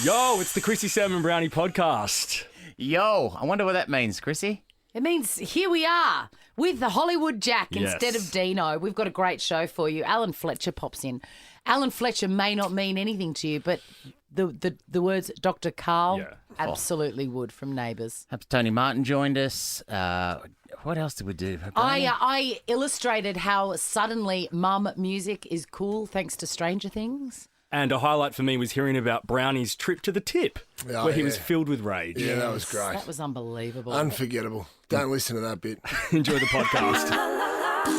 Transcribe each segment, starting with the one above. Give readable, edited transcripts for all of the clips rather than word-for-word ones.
Yo, it's the Chrissie, Sam and Brownie podcast. Yo, I wonder what that means, Chrissie. It means here we are with the Hollywood Jack Yes. instead of Dino. We've got a great show for you. Alan Fletcher pops in. Alan Fletcher may not mean anything to you, but the words Dr. Karl absolutely would from Neighbours. Perhaps Tony Martin joined us. What else did we do? I illustrated how suddenly mum music is cool thanks to Stranger Things. And a highlight for me was hearing about Brownie's trip to the tip, where he was filled with rage. Yeah, that was great. That was unbelievable. Unforgettable. Don't listen to that bit. Enjoy the podcast.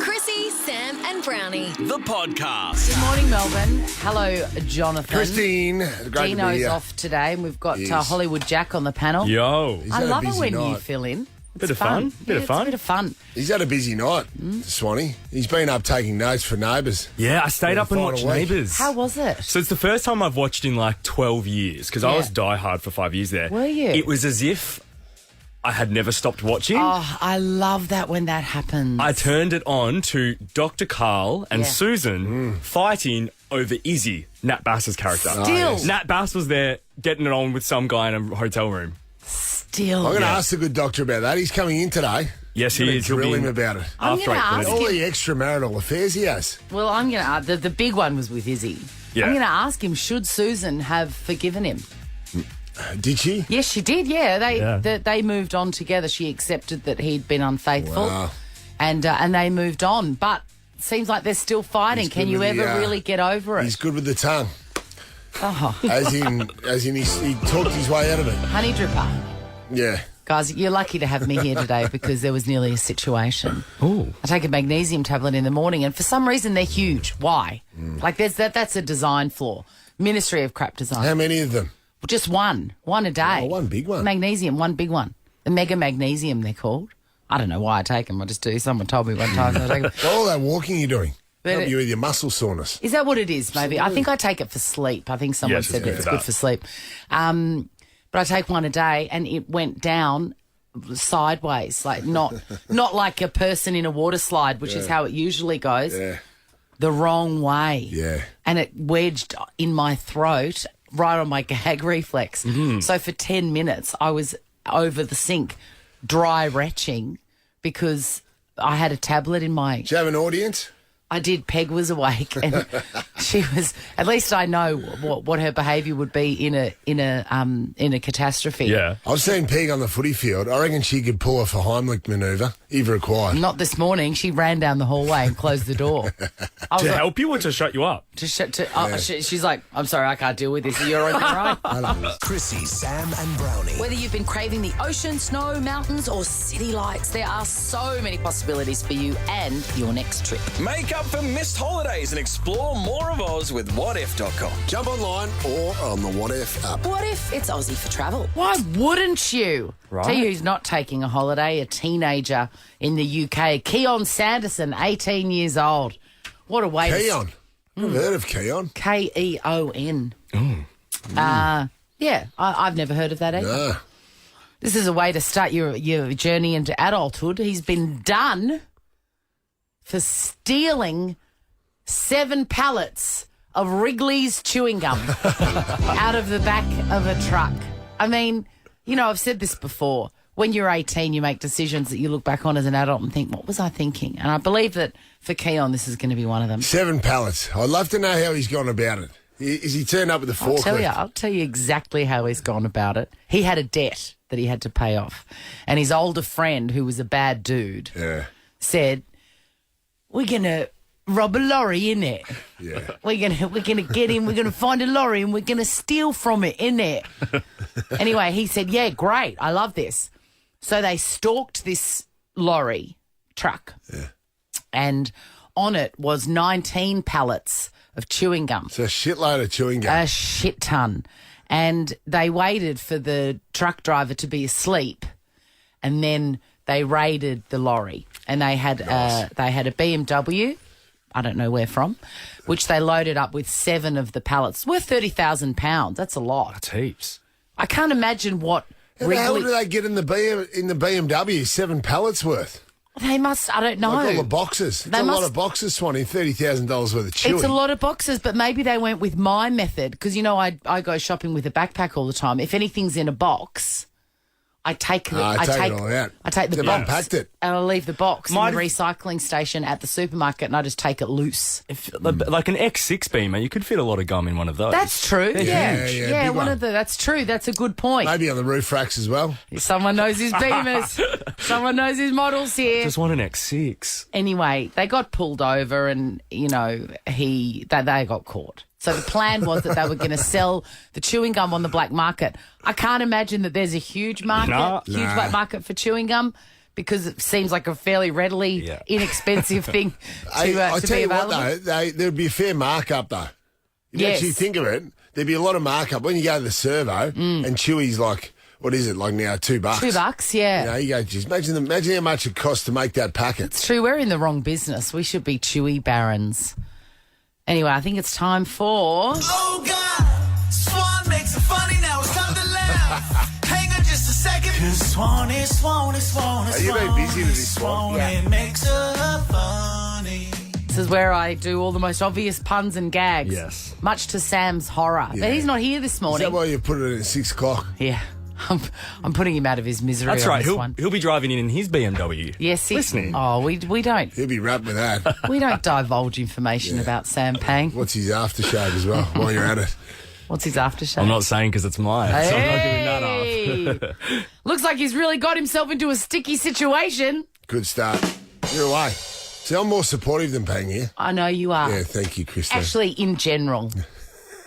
Chrissie, Sam and Brownie. The podcast. Good morning, Melbourne. Hello, Jonathan. Christine, great to be Dino's here. off today, and we've got Yes. Hollywood Jack on the panel. Yo. I had a love it busy when you night. fill in. Bit of fun. Bit of It's fun. a bit of fun. He's had a busy night, Swanee. He's been up taking notes for Neighbours. Yeah, I stayed For up the and final watched week. Neighbours. How was it? So it's the first time I've watched in like 12 years, because I Yeah. was diehard for 5 years there. Were you? It was as if I had never stopped watching. Oh, I love that when that happens. I turned it on to Dr. Karl and Yeah. Susan fighting over Izzy, Nat Bass's character. Still. yes. Nat Bass was there getting it on with some guy in a hotel room. Still. I'm going to ask the good doctor about that. He's coming in today. Yes, I'm he gonna is. He'll drill be him in about it. I'm after gonna ask 8:30. All the extramarital affairs he has. Well, I'm going to the big one was with Izzy. Yeah. I'm going to ask him, should Susan have forgiven him? Did she? Yes, she did. Yeah, Yeah. they moved on together. She accepted that he'd been unfaithful, Wow. and they moved on. But it seems like they're still fighting. He's Can good you with the, ever really get over it? He's good with the tongue. Oh, As in he talked his way out of it. honey dripper. Yeah. Guys, you're lucky to have me here today because there was nearly a situation. Ooh. I take a magnesium tablet in the morning, and for some reason they're huge. Why? Like that's a design flaw. Ministry of crap design. How many of them? Just one a day. Oh, one big one. Magnesium, one big one. The mega magnesium, they're called. I don't know why I take them. I just do. Someone told me one time. So I take them. All that walking you're doing. But Help it- you with your muscle soreness. Is that what it is? Maybe I think I take it for sleep. I think someone Yes, said it's it's good good for for sleep. But I take one a day, and it went down sideways, like not like a person in a water slide, which is how it usually goes. Yeah. The wrong way. Yeah. And it wedged in my throat, right on my gag reflex. So for 10 minutes, I was over the sink, dry retching, because I had a tablet in my. Do you have an audience? I did. Peg was awake, and she was. At least I know what her behaviour would be in a catastrophe. Yeah. I've seen Peg on the footy field. I reckon she could pull off a Heimlich manoeuvre if required. Not this morning. She ran down the hallway and closed the door. I was To like, help you or to shut you up? she's like, I'm sorry, I can't deal with this. You're on your own. Chrissie, Sam and Brownie. Whether you've been craving the ocean, snow, mountains, or city lights, there are so many possibilities for you and your next trip. Make up for missed holidays and explore more of Oz with whatif.com. Jump online or on the What If app. What if it's Aussie for travel? Why wouldn't you? Right. Tell you who's not taking a holiday, a teenager in the UK. Keon Sanderson, 18 years old. What a way Keon. I've heard of Keon. Keon. Yeah, I've never heard of that either. No. This is a way to start your journey into adulthood. He's been done for stealing 7 pallets of Wrigley's chewing gum out of the back of a truck. I mean, you know, I've said this before. When you're 18, you make decisions that you look back on as an adult and think, what was I thinking? And I believe that for Keon, this is going to be one of them. 7 pallets. I'd love to know how he's gone about it. Is he turned up with a forklift? I'll tell you exactly how he's gone about it. He had a debt that he had to pay off. And his older friend, who was a bad dude, Yeah. said, we're going to rob a lorry, innit? Yeah. We're gonna get him, we're gonna find a lorry and we're gonna steal from it, innit? Anyway, he said, yeah, great, I love this. So they stalked this lorry truck. Yeah. And on it was 19 pallets of chewing gum. It's a shitload of chewing gum. A shit ton. And they waited for the truck driver to be asleep, and then they raided the lorry. And they had a BMW, I don't know where from, which they loaded up with 7 of the pallets. Worth £30,000. That's a lot. That's heaps. I can't imagine what How the hell Wrigley. do they get in the BMW 7 pallets worth? They must, I don't know. Like all the boxes. It's a lot of boxes, Swanee. $30,000 worth of chewy. It's a lot of boxes, but maybe they went with my method because, you know, I go shopping with a backpack all the time. If anything's in a box, I take it. I take it all out. I take the They've box. unpacked it. And I leave the box in the recycling station at the supermarket and I just take it loose. Like an X6 Beamer, you could fit a lot of gum in one of those. That's true. Yeah, big one. That's true. That's a good point. Maybe on the roof racks as well. Someone knows his Beamers. Someone knows his models here. Just want an X6. Anyway, they got pulled over and, you know, they got caught. So the plan was that they were going to sell the chewing gum on the black market. I can't imagine that there's a huge market, black market for chewing gum because it seems like a fairly readily inexpensive thing to be available. What, though, there'd be a fair markup, though. If you actually think of it, there'd be a lot of markup. When you go to the servo and Chewy's like, what is it, like now, $2? $2, yeah. You know, you go, geez, imagine how much it costs to make that packet. It's true. We're in the wrong business. We should be Chewy barons. Anyway, I think it's time for... Oh, God! Swan makes it funny, now it's time to laugh. Hang on just a second. Swan is Swan is Swan is Are you very busy with this, Swan? Yeah. It makes her funny. This is where I do all the most obvious puns and gags. Yes. Much to Sam's horror. Yeah. But he's not here this Is morning. that why you put it at 6 o'clock? Yeah. I'm putting him out of his misery. That's on right. This one. He'll be driving in his BMW. Yes, listening. Oh, we don't. He'll be wrapped with that. We don't divulge information about Sam Pang. What's his aftershave as well, while you're at it? What's his aftershave? I'm not saying because it's mine, so I'm not giving that up. Looks like he's really got himself into a sticky situation. Good start. You're away. See, I'm more supportive than Pang here. I know you are. Yeah, thank you, Christie. Actually, in general,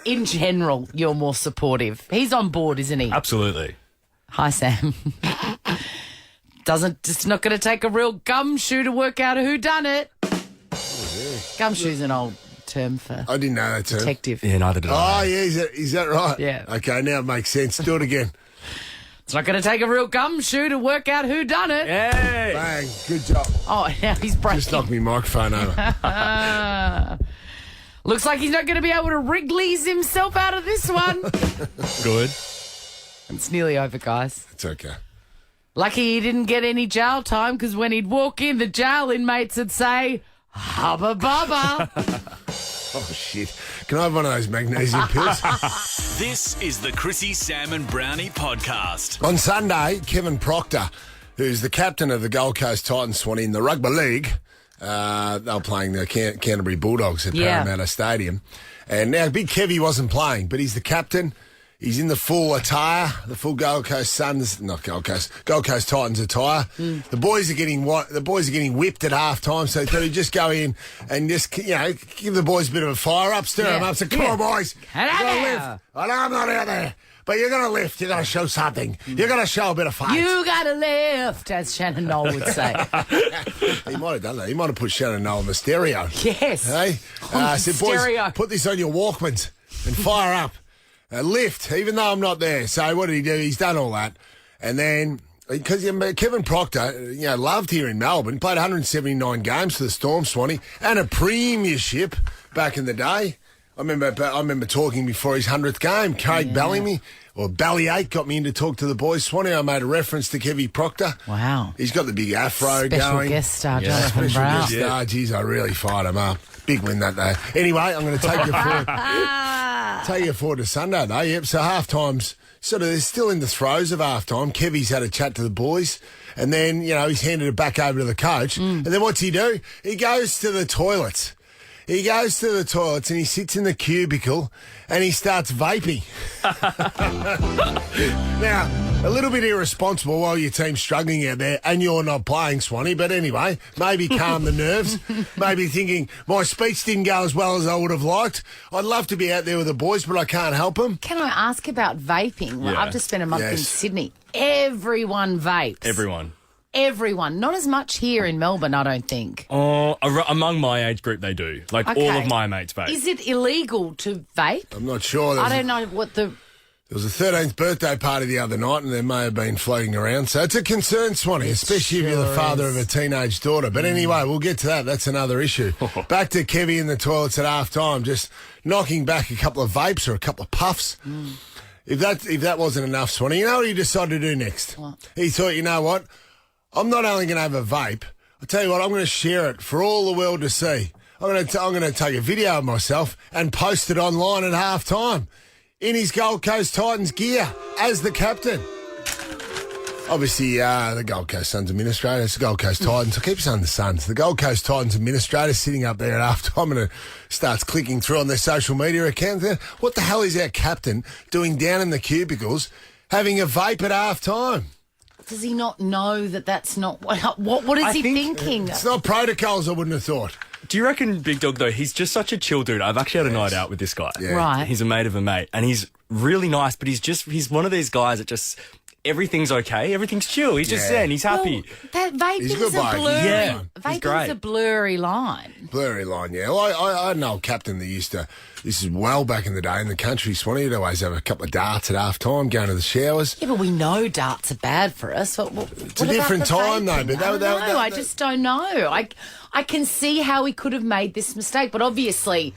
you're more supportive. He's on board, isn't he? Absolutely. Hi, Sam. It's not going to take a real gumshoe to work out who done it. Gumshoe's an old term for I didn't know that term. detective. Yeah, neither did I. Oh, yeah, is that right? Yeah. Okay, now it makes sense. Do it again. It's not going to take a real gumshoe to work out who done it. Hey! Bang, good job. Oh, now he's breaking. Just knocked my microphone over. Looks like he's not going to be able to Wrigley's himself out of this one. Good. It's nearly over, guys. It's okay. Lucky he didn't get any jail time because when he'd walk in, the jail inmates would say, Hubba Bubba. Oh, shit. Can I have one of those magnesium pills? This is the Chrissie, Sam and Brownie podcast. On Sunday, Kevin Proctor, who's the captain of the Gold Coast Titans, Swanee, in the Rugby League, they were playing the Canterbury Bulldogs at Parramatta Stadium. And now, Big Kevy wasn't playing, but he's the captain. He's in the full attire, the full Gold Coast Gold Coast Titans attire. The boys are getting whipped at half time, so he thought he'd just go in and just, give the boys a bit of a fire up, stir them up, say, come on, boys, you gotta lift. I know I'm not out there, but you're going to lift, you're going to show something. You're going to show a bit of fight. You got to lift, as Shannon Knoll would say. He might have done that. He might have put Shannon Knoll on the stereo. Yes. Hey? Said, stereo. Boys, put this on your Walkmans and fire up. Lift, even though I'm not there. So what did he do? He's done all that. And then, because Kevin Proctor, loved here in Melbourne, played 179 games for the Storm, Swanee, and a premiership back in the day. I remember talking before his 100th game. Craig Bellamy, or Ballyache, got me in to talk to the boys, Swanee. I made a reference to Kevy Proctor. Wow. He's got the big afro Special going. guest star, Jonathan Special Brown. guest star. Geez, I really fired him up. Big win that day. Anyway, I'm going to take you forward. Take you forward to Sunday, though. Yep, so half-time's sort of, they're still in the throes of half-time. Kevy's had a chat to the boys, and then, he's handed it back over to the coach. And then what's he do? He goes to the toilets. He goes to the toilets and he sits in the cubicle and he starts vaping. Now, a little bit irresponsible while your team's struggling out there and you're not playing, Swanee, but anyway, maybe calm the nerves. Maybe thinking, my speech didn't go as well as I would have liked. I'd love to be out there with the boys, but I can't help them. Can I ask about vaping? Well, Yeah. I've just spent a month in Sydney. Everyone vapes. Everyone. Not as much here in Melbourne, I don't think. Among my age group, they do. Like, Okay. all of my mates vape. Is it illegal to vape? I'm not sure. I don't know what the... There was a 13th birthday party the other night and there may have been floating around. So it's a concern, Swanee, especially if you're the father of a teenage daughter. But anyway, we'll get to that. That's another issue. Back to Kevy in the toilets at half-time, just knocking back a couple of vapes or a couple of puffs. If that wasn't enough, Swanee, you know what he decided to do next? What? He thought, you know what? I'm not only going to have a vape, I tell you what, I'm going to share it for all the world to see. I'm going to take a video of myself and post it online at halftime in his Gold Coast Titans gear as the captain. Obviously, the Gold Coast Suns administrator, it's the Gold Coast Titans. I keep saying the Suns. The Gold Coast Titans administrator sitting up there at halftime and starts clicking through on their social media accounts. What the hell is our captain doing down in the cubicles having a vape at halftime? Does he not know that that's not what is he thinking? It's not protocols, I wouldn't have thought. Do you reckon, Big Dog, though, he's just such a chill dude? I've actually had a night out with this guy. Yeah. Right. He's a mate of a mate, and he's really nice, but he's one of these guys that just, everything's okay, everything's chill. He's just there and he's happy. Well, that He's a vaping's good a bloke. blurry, Yeah, he's vaping's great. a blurry line. Blurry line, yeah. Well, I had an old captain that used to, this is well back in the day in the country, Swanee, he'd always have a couple of darts at half time, going to the showers. Yeah, but we know darts are bad for us. It's a different time, though. But I just don't know. I can see how he could have made this mistake, but obviously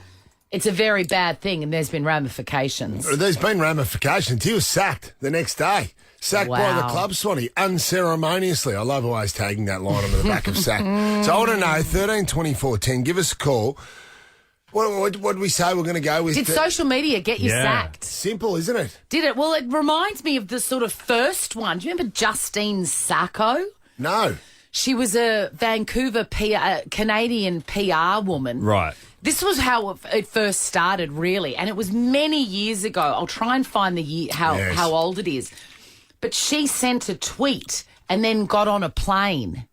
it's a very bad thing and there's been ramifications. There's been ramifications. He was sacked the next day. Sacked by the Wow. club, Swanee, unceremoniously. I love always tagging that line onto the back of sack. So I want to know, 13 24 10, give us a call. What did we say we're going to go with? Did social media get you sacked? Simple, isn't it? Did it? Well, it reminds me of the sort of first one. Do you remember Justine Sacco? No. She was a Vancouver Canadian PR woman. Right. This was how it first started, really, and it was many years ago. I'll try and find the year, how old it is. But she sent a tweet and then got on a plane,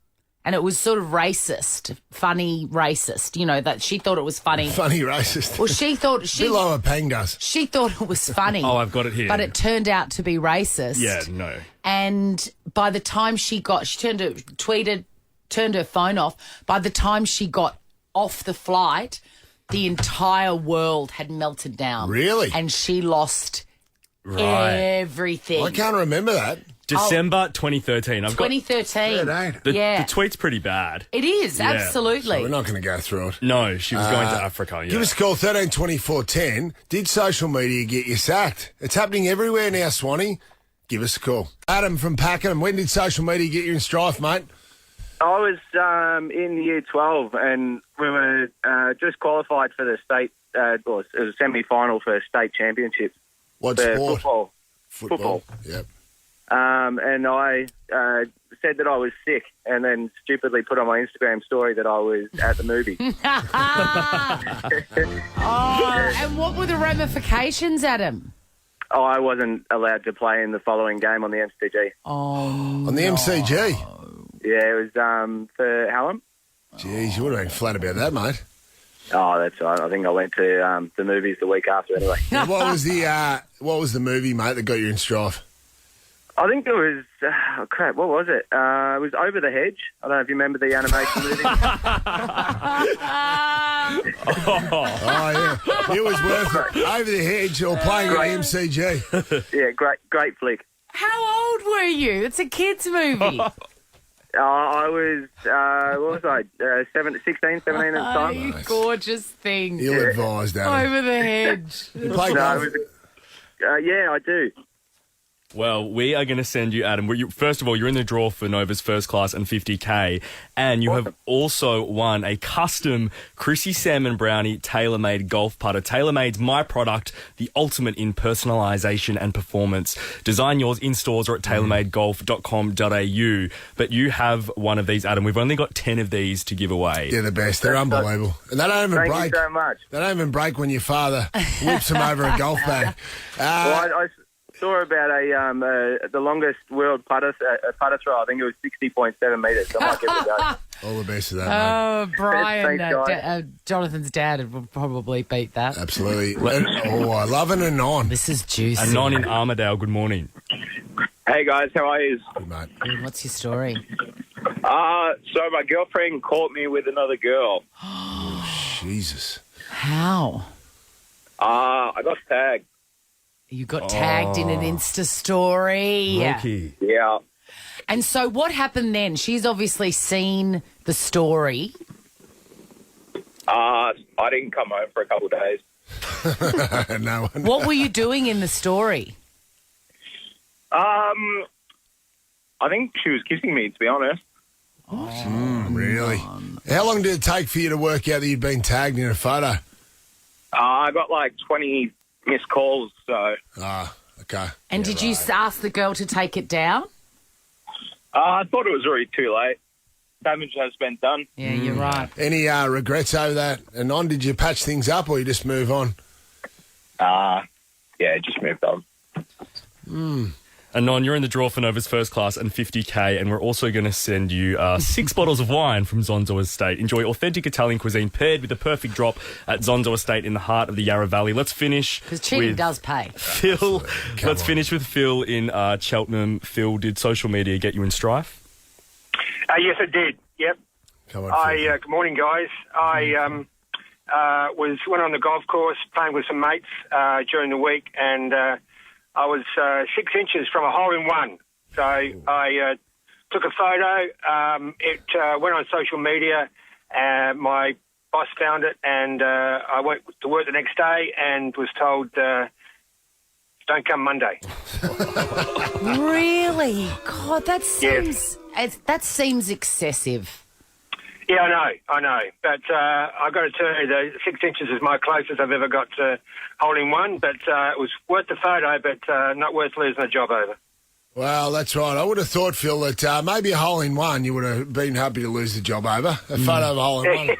and it was sort of racist, funny racist. You know, that she thought it was funny. Funny racist. Well, she thought Below a Pang does. she thought it was funny. Oh, I've got it here. But it turned out to be racist. Yeah, no. And by the time she turned her phone off. By the time she got off the flight, the entire world had melted down. Really? And she lost Right. everything. I can't remember that. December 2013. I've got 2013. the tweet's pretty bad. It is, Yeah. absolutely. We're not going to go through it. No, she was going to Africa. Yeah. Give us a call, 13 24 10. Did social media get you sacked? It's happening everywhere now, Swanee. Give us a call. Adam from Pakenham, when did social media get you in strife, mate? I was in year 12 and we were just qualified for the state, it was a semi-final for state championship. What for sport? Football. Yep. And I said that I was sick and then stupidly put on my Instagram story that I was at the movie. And what were the ramifications, Adam? I wasn't allowed to play in the following game on the MCG. On the MCG? Yeah, it was for Hallam. Jeez, you would have been flat about that, mate. Oh, that's right. I think I went to the movies the week after anyway. What was the movie, mate, that got you in strife? I think it was, crap, what was it? It was Over the Hedge. I don't know if you remember the animation movie. Oh, yeah. It was worth it. Over the Hedge or playing at MCG. Yeah, great flick. How old were you? It's a kids' movie. I was, what was I, 16, 17 at the Oh, time? you gorgeous thing. Ill-advised, Adam. Over the hedge. You play No, golf? it was, yeah, I do. Well, we are going to send you, Adam. First of all, you're in the draw for Nova's First Class and 50K, and you have also won a custom Chrissie, Sam and Brownie tailor-made golf putter. Tailor-made's my product, the ultimate in personalisation and performance. Design yours in stores or at tailormadegolf.com.au. But you have one of these, Adam. We've only got 10 of these to give away. They're the best. They're unbelievable. And they don't even Thank break. you so much. They don't even break when your father whips them over a golf bag. Well, I saw about the longest world putter throw. I think it was 60.7 metres. So I might give it a go. All the best of that, mate. Oh, Brian, Thanks, guys. Jonathan's dad would probably beat that. Absolutely. I love an anon. This is juicy. A non in Armidale. Good morning. Hey guys, how are you? Good, mate. What's your story? So my girlfriend caught me with another girl. Jesus. How? I got tagged. You got tagged in an Insta story. Rocky. Yeah. And so what happened then? She's obviously seen the story. I didn't come home for a couple of days. No one. What were you doing in the story? I think she was kissing me, to be honest. Really? How long did it take for you to work out that you'd been tagged in a photo? I got like 20 missed calls, so... Okay. And did you ask the girl to take it down? I thought it was already too late. Damage has been done. Yeah, you're right. Any regrets over that? And did you patch things up or you just move on? Yeah, just moved on. Anon, you're in the draw for Nova's first class and 50k, and we're also going to send you 6 bottles of wine from Zonzo Estate. Enjoy authentic Italian cuisine paired with a perfect drop at Zonzo Estate in the heart of the Yarra Valley. Let's finish Because cheating with does pay. Phil. Let's finish with Phil in Cheltenham. Phil, did social media get you in strife? Yes, it did. Yep. Come on, Phil. Good morning, guys. I went on the golf course playing with some mates during the week, and I was 6 inches from a hole-in-one. So I took a photo. It went on social media. My boss found it, and I went to work the next day and was told, don't come Monday. Really? God, that seems excessive. Yeah, I know. But I've got to tell you, the 6 inches is my closest I've ever got to hole-in-one. But it was worth the photo, but not worth losing a job over. Well, that's right. I would have thought, Phil, that maybe a hole-in-one you would have been happy to lose the job over. A photo of a hole-in-one.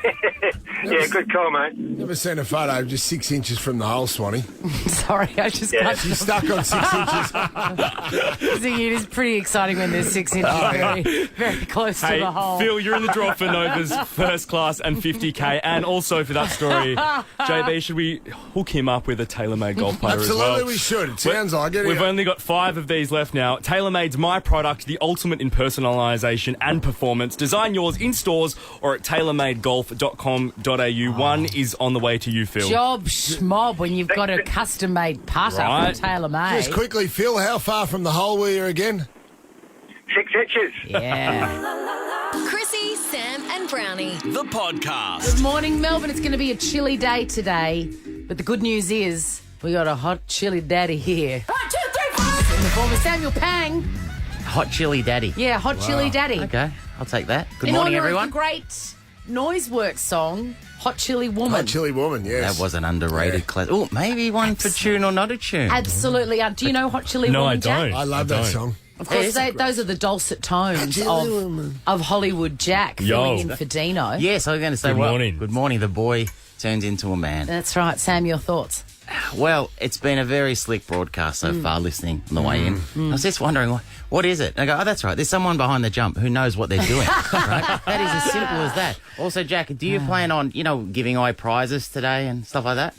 Yeah, good call, mate. Never seen a photo just 6 inches from the hole, Swanee. Sorry, I just got She's stuck on 6 inches. I think it is pretty exciting when there's 6 inches very, very close to the hole. Phil, you're in the draw for Nova's first class and 50k, and also for that story, JB, should we hook him up with a tailor-made golf putter as well? Absolutely, we should. It sounds like it. We've only got 5 of these left now. TaylorMade's my product, the ultimate in personalisation and performance. Design yours in stores or at tailormadegolf.com.au. One is on the way to you, Phil. Job schmob when you've got a custom-made putter from TaylorMade. Just quickly, Phil, how far from the hole were you again? 6 inches. Yeah. Chrissie, Sam, and Brownie. The podcast. Good morning, Melbourne. It's going to be a chilly day today, but the good news is we got a hot chili daddy here. 1, 2, 3, 4. In the form of Samuel Pang. Hot chili daddy. Yeah, hot chili daddy. Okay, I'll take that. Good In morning, honour everyone. of the great Noiseworks song, Hot Chili Woman. Hot Chili Woman, yes. That was an underrated class. Oh, maybe one for tune or not a tune. Absolutely. Do you know Hot Chili No, Woman, I don't. Jack? I love that song. Of course, those are the dulcet tones of Hollywood Jack filling in for Dino. Yes, I was going to say, Good morning. Good morning. The boy turns into a man. That's right. Sam, your thoughts? Well, it's been a very slick broadcast so far, listening on the way in. I was just wondering, what is it? And I go, oh, that's right. There's someone behind the jump who knows what they're doing. Right? That is as simple as that. Also, Jack, do you plan on, giving away prizes today and stuff like that?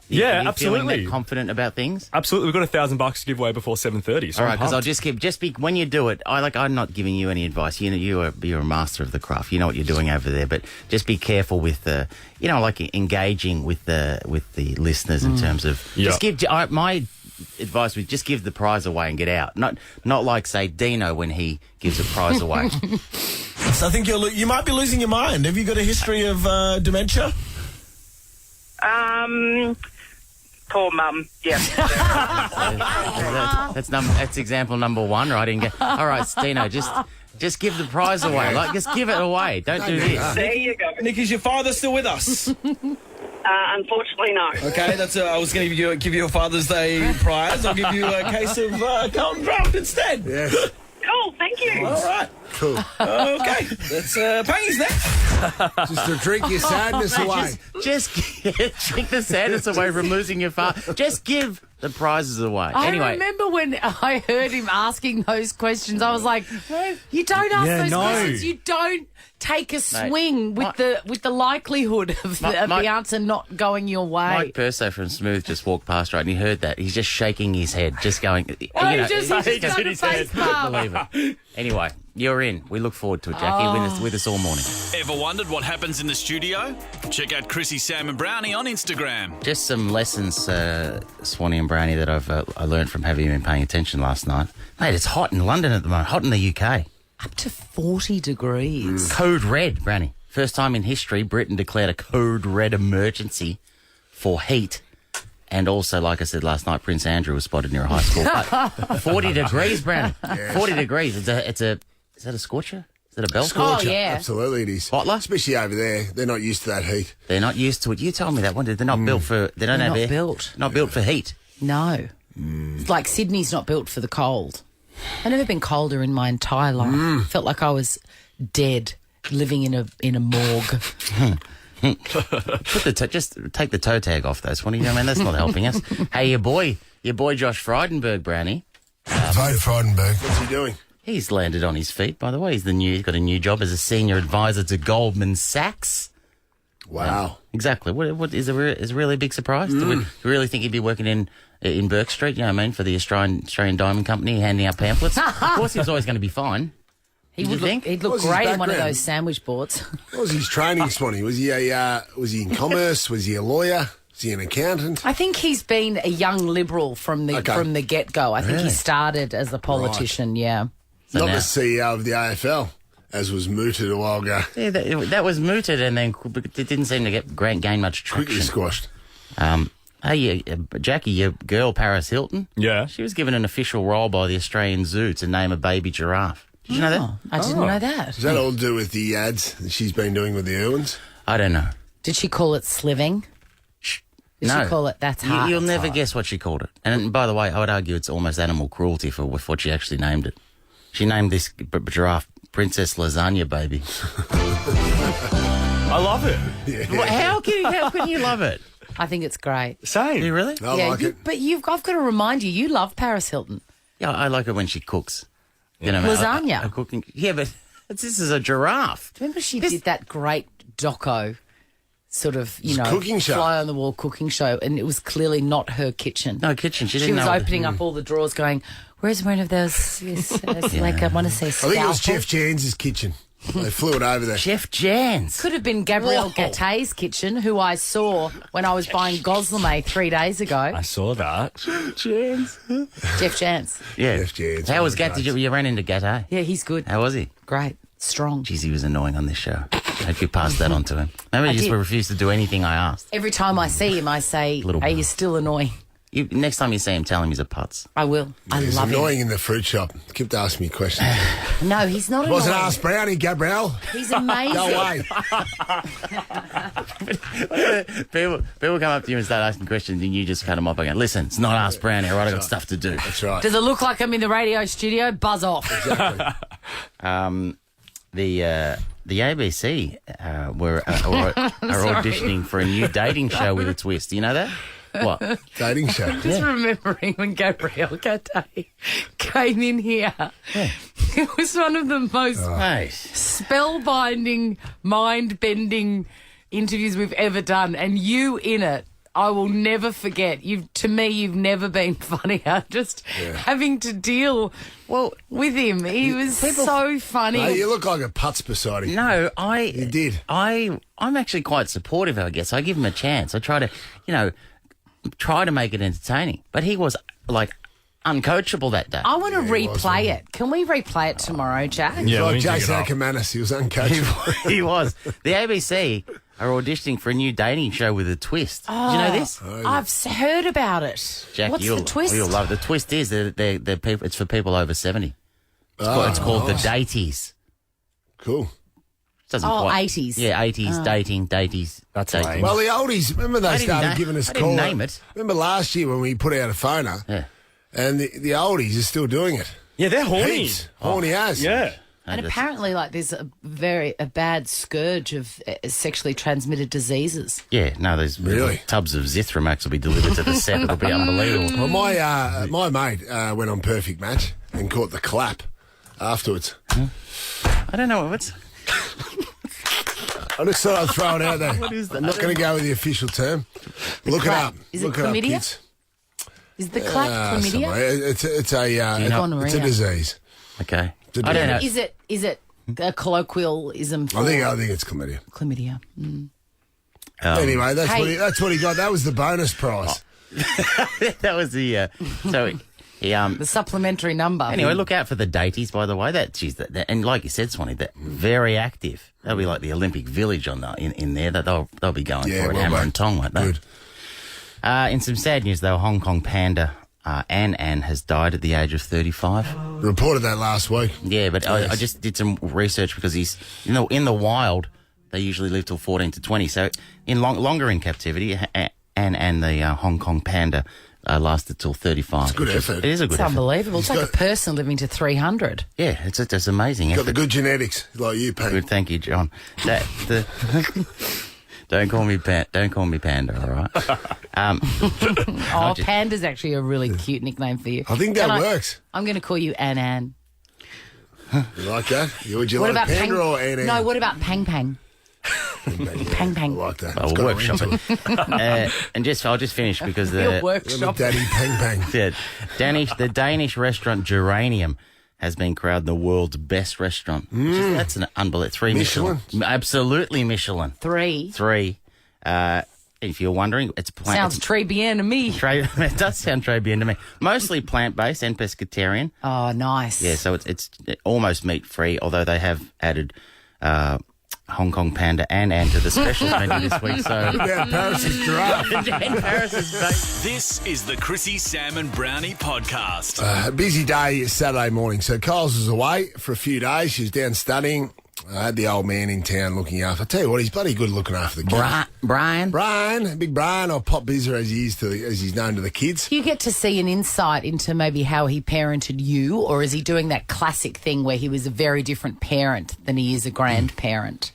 Yeah, Are you absolutely. feeling that confident about things? Absolutely. We've got $1,000 to give away before 7:30. So All right, I'm because I'll pumped. when you do it, I'm not giving you any advice. You're a master of the craft. You know what you're doing over there, but just be careful with the, engaging with the listeners in terms of just give. My advice was just give the prize away and get out. Not like say Dino when he gives a prize away. So I think you might be losing your mind. Have you got a history of dementia? Poor mum. Yeah. That's example number 1, right? All right, Dino, just give the prize away. Just give it away. Don't do this. There you go. Nick, is your father still with us? Unfortunately, no. Okay, that's. I was going to give you a Father's Day prize. I'll give you a case of Carlton Draft instead. Yes. Cool, thank you. All right. Cool. Okay, that's Pangy's next. Just to drink your sadness away. Just drink the sadness away from losing your father. Just give the prizes away. I Anyway, remember when I heard him asking those questions, I was like, you don't ask those questions. You don't take a swing with the likelihood of the answer not going your way. Mike Perso from Smooth just walked past, right, and he heard that. He's just shaking his head, just going... He just done a face palm. Believe it. Anyway, you're in. We look forward to it, Jackie. With us all morning. Ever wondered what happens in the studio? Check out Chrissie, Sam and Brownie on Instagram. Just some lessons, Swanee and Brownie, that I learned from having been paying attention last night. Mate, it's hot in London at the moment, hot in the UK. Up to 40 degrees. Code red, Brownie. First time in history, Britain declared a code red emergency for heat. And also, like I said last night, Prince Andrew was spotted near a high school. But 40 degrees, Brownie. Yes. 40 degrees. Is that a scorcher? Is it a belt? Scorcher. Oh, yeah. Absolutely it is. Bottler? Especially over there. They're not used to that heat. They're not used to it. You told me that one. They're not built for. They don't They're have not air. built. Not built for heat. No. It's like Sydney's not built for the cold. I've never been colder in my entire life. Felt like I was dead, living in a morgue. Just take the toe tag off those one. You know, I mean, that's not helping us. Hey, your boy Josh Frydenberg, Brownie. Vote Frydenberg. What's he doing? He's landed on his feet, by the way. He's got a new job as a senior advisor to Goldman Sachs. Wow. Exactly. What is a really big surprise? Do we really think he'd be working in Burke Street? You know what I mean, for the Australian Diamond Company, handing out pamphlets? Of course, he was always going to be fine. He'd look What was his great on one of background? those sandwich boards. What was his training, Swanee? Was he in commerce? Was he a lawyer? Was he an accountant? I think he's been a young Liberal from the get-go. I think he started as a politician, yeah. So Not now- the CEO of the AFL, as was mooted a while ago. Yeah, that was mooted, and then it didn't seem to gain much traction. Quickly squashed. Hey, Jackie, your girl Paris Hilton. Yeah. She was given an official role by the Australian Zoo to name a baby giraffe. Did you know that? I didn't know that. Does that all do with the ads that she's been doing with the Irwins? I don't know. Did she call it sliving? Did No. she call it that's hard? You'll never guess what she called it. And by the way, I would argue it's almost animal cruelty with what she actually named it. She named this giraffe Princess Lasagna Baby. I love it. Well, how can you love it? I think it's great. Same. Do you really? I like it. But I've got to remind you, you love Paris Hilton. Yeah, I like it when she cooks. You know, Lasagna. Cooking. Yeah, but this is a giraffe. Remember she did that great doco sort of, cooking show. fly on the wall cooking show, and it was clearly not her kitchen. No kitchen. She She didn't was know. opening up all the drawers going, where's one of those, like I want to say I think it was scalpel. Jeff Jans's kitchen. They flew it over there. Chef Jans. Could have been Gabrielle Whoa. Gattei's kitchen, who I saw when I was buying Goslame 3 days ago. I saw that. Jeff Jans. Yeah. Chef Jans. How was Gat? Did you ran into Gattei? Yeah, he's good. How was he? Great. Strong. Jeez, he was annoying on this show. I hope you passed that on to him. Maybe he just did. refused to do anything I asked. Every time I see him, I say, Little- are you still annoying? Next time you see him, tell him he's a putz. I will. I He's love annoying in the fruit shop. Kept asking me questions. him. No, he's not annoying. Wasn't asked Brownie, Gabrielle. He's amazing. Go away. People come up to you and start asking questions, and you just cut them off again. Listen, it's not Ask Brownie, all right? I've got stuff to do. That's right. Does it look like I'm in the radio studio? Buzz off. The ABC are auditioning for a new dating show with a twist. Do you know that? What? Dating show. Just remembering when Gabrielle Gattei came in here. It was one of the most Hey. spellbinding, mind-bending interviews we've ever done, and you in it. I will never forget. You've never been funnier. Just having to deal with him. He was so funny. Hey, you look like a putz beside him. No, You did. I'm actually quite supportive, I guess. I give him a chance. I try to make it entertaining. But he was, uncoachable that day. I want to replay it. Can we replay it tomorrow, Jack? Yeah, Like let me dig it Jason up. Ackermanis. He was uncoachable. He was. The ABC are auditioning for a new dating show with a twist. Did you know this? I've heard about it. Jack, What's the twist? You'll love it. The twist is they're people. It's for people over 70. It's called the Daties. Cool. Doesn't Oh, quite, 80s. Yeah, 80s, daties. That's dating. lame. Well, the oldies, remember they didn't started na- giving us I didn't call. name it. Remember last year when we put out a phoner? Yeah. And the oldies are still doing it. Yeah, they're horny. Heaps. Horny as. Yeah. And apparently, there's a bad scourge of sexually transmitted diseases. Yeah, no, there's Really? tubs of Zithromax will be delivered to the set. It'll be unbelievable. Well, my mate went on Perfect Match and caught the clap afterwards. I don't know what's. I just thought I'd throw it out there. What is that? I'm not going to go with the official term. Look clap. it up. Is it Look it up, chlamydia? kids. Is the clap chlamydia? Somewhere. It's a Gonorrhea. disease. Okay. It's a I don't know. disease. Is it a colloquialism for I think it's chlamydia. chlamydia? Anyway, that's Hey. that's what he got. That was the bonus prize. That was the. So he The supplementary number. Anyway, look out for the daties, by the way. And like you said, Swanee, they're very active. They'll be like the Olympic Village in there. That they'll be going Yeah, for it, well, hammer mate. and tong, won't they? Good. In some sad news, though, Hong Kong panda Anne has died at the age of 35. Reported that last week. Yeah, but I just did some research because he's in the wild. They usually live till 14 to 20. So longer in captivity, Anne and the Hong Kong panda lasted till 35. It's a good effort. It is a good effort. It's unbelievable. It's like a person living to 300. Yeah, it's amazing. Got the good genetics, like you, Pete. Good, thank you, John. Don't call me Panda, all right? Panda's actually a really cute nickname for you. I think that works. I'm going to call you Anne. You like that? Would you like Panda or Anne? No, what about Pang Pang? Pang Pang. I like that. I'll workshop it. And I'll just finish because workshop. Daddy Pang Pang. Yeah, the Danish restaurant Geranium has been crowned the world's best restaurant. That's an unbelievable 3 Michelin. Absolutely Michelin. 3. If you're wondering, it's plant. Sounds très bien to me. It does sound très bien to me. Mostly plant-based and pescatarian. Oh, nice. Yeah, so it's almost meat-free, although they have added Hong Kong panda and to the special menu this week. So yeah, Paris' giraffe. And Paris' bait. This is the Chrissie, Sam and Brownie podcast. A busy day Saturday morning. So Kyle's was away for a few days. She was down studying. I had the old man in town looking after. I tell you what, he's bloody good looking after the kids. Brian, big Brian, or Pop Bizzer as he's known to the kids. Do you get to see an insight into maybe how he parented you, or is he doing that classic thing where he was a very different parent than he is a grandparent?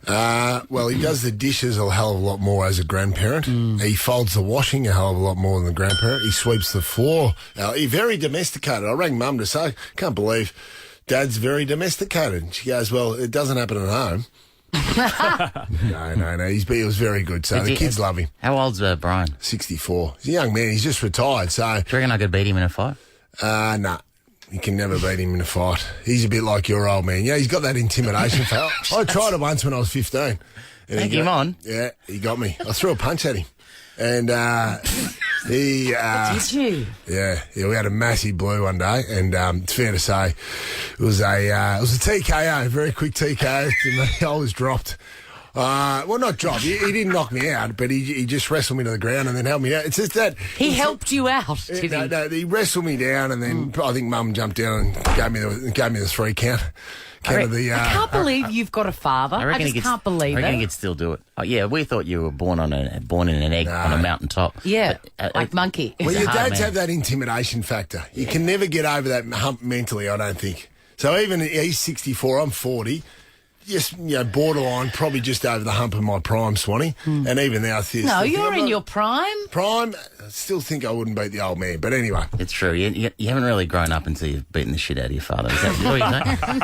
Well, he does the dishes a hell of a lot more as a grandparent. He folds the washing a hell of a lot more than the grandparent. He sweeps the floor. He's very domesticated. I rang Mum to say, can't believe Dad's very domesticated. She goes, well, it doesn't happen at home. No. He was very good. So the kids love him. How old's Brian? 64. He's a young man. He's just retired. So, do you reckon I could beat him in a fight? Nah. You can never beat him in a fight. He's a bit like your old man. Yeah, he's got that intimidation factor. I tried it once when I was 15. Take him on? Yeah, he got me. I threw a punch at him. And he... Did you? Yeah, we had a massive blue one day, and it's fair to say it was a TKO, a very quick TKO. I was dropped. Well, not dropped. He didn't knock me out, but he just wrestled me to the ground and then held me out. It's just that... He helped you out, did he? No, he wrestled me down and then I think Mum jumped down and gave me the 3 count. I can't believe you've got a father. I just can't believe it. I reckon he could still do it. Oh, yeah, we thought you were born in an egg on a mountaintop. Yeah, like monkey. Well, your dads have that intimidation factor. You can never get over that hump mentally, I don't think. So even he's 64, I'm 40. Just, borderline, probably just over the hump of my prime, Swanee. And even now, no, you're in your prime. Prime, I still think I wouldn't beat the old man. But anyway. It's true. You haven't really grown up until you've beaten the shit out of your father. Is that what you think?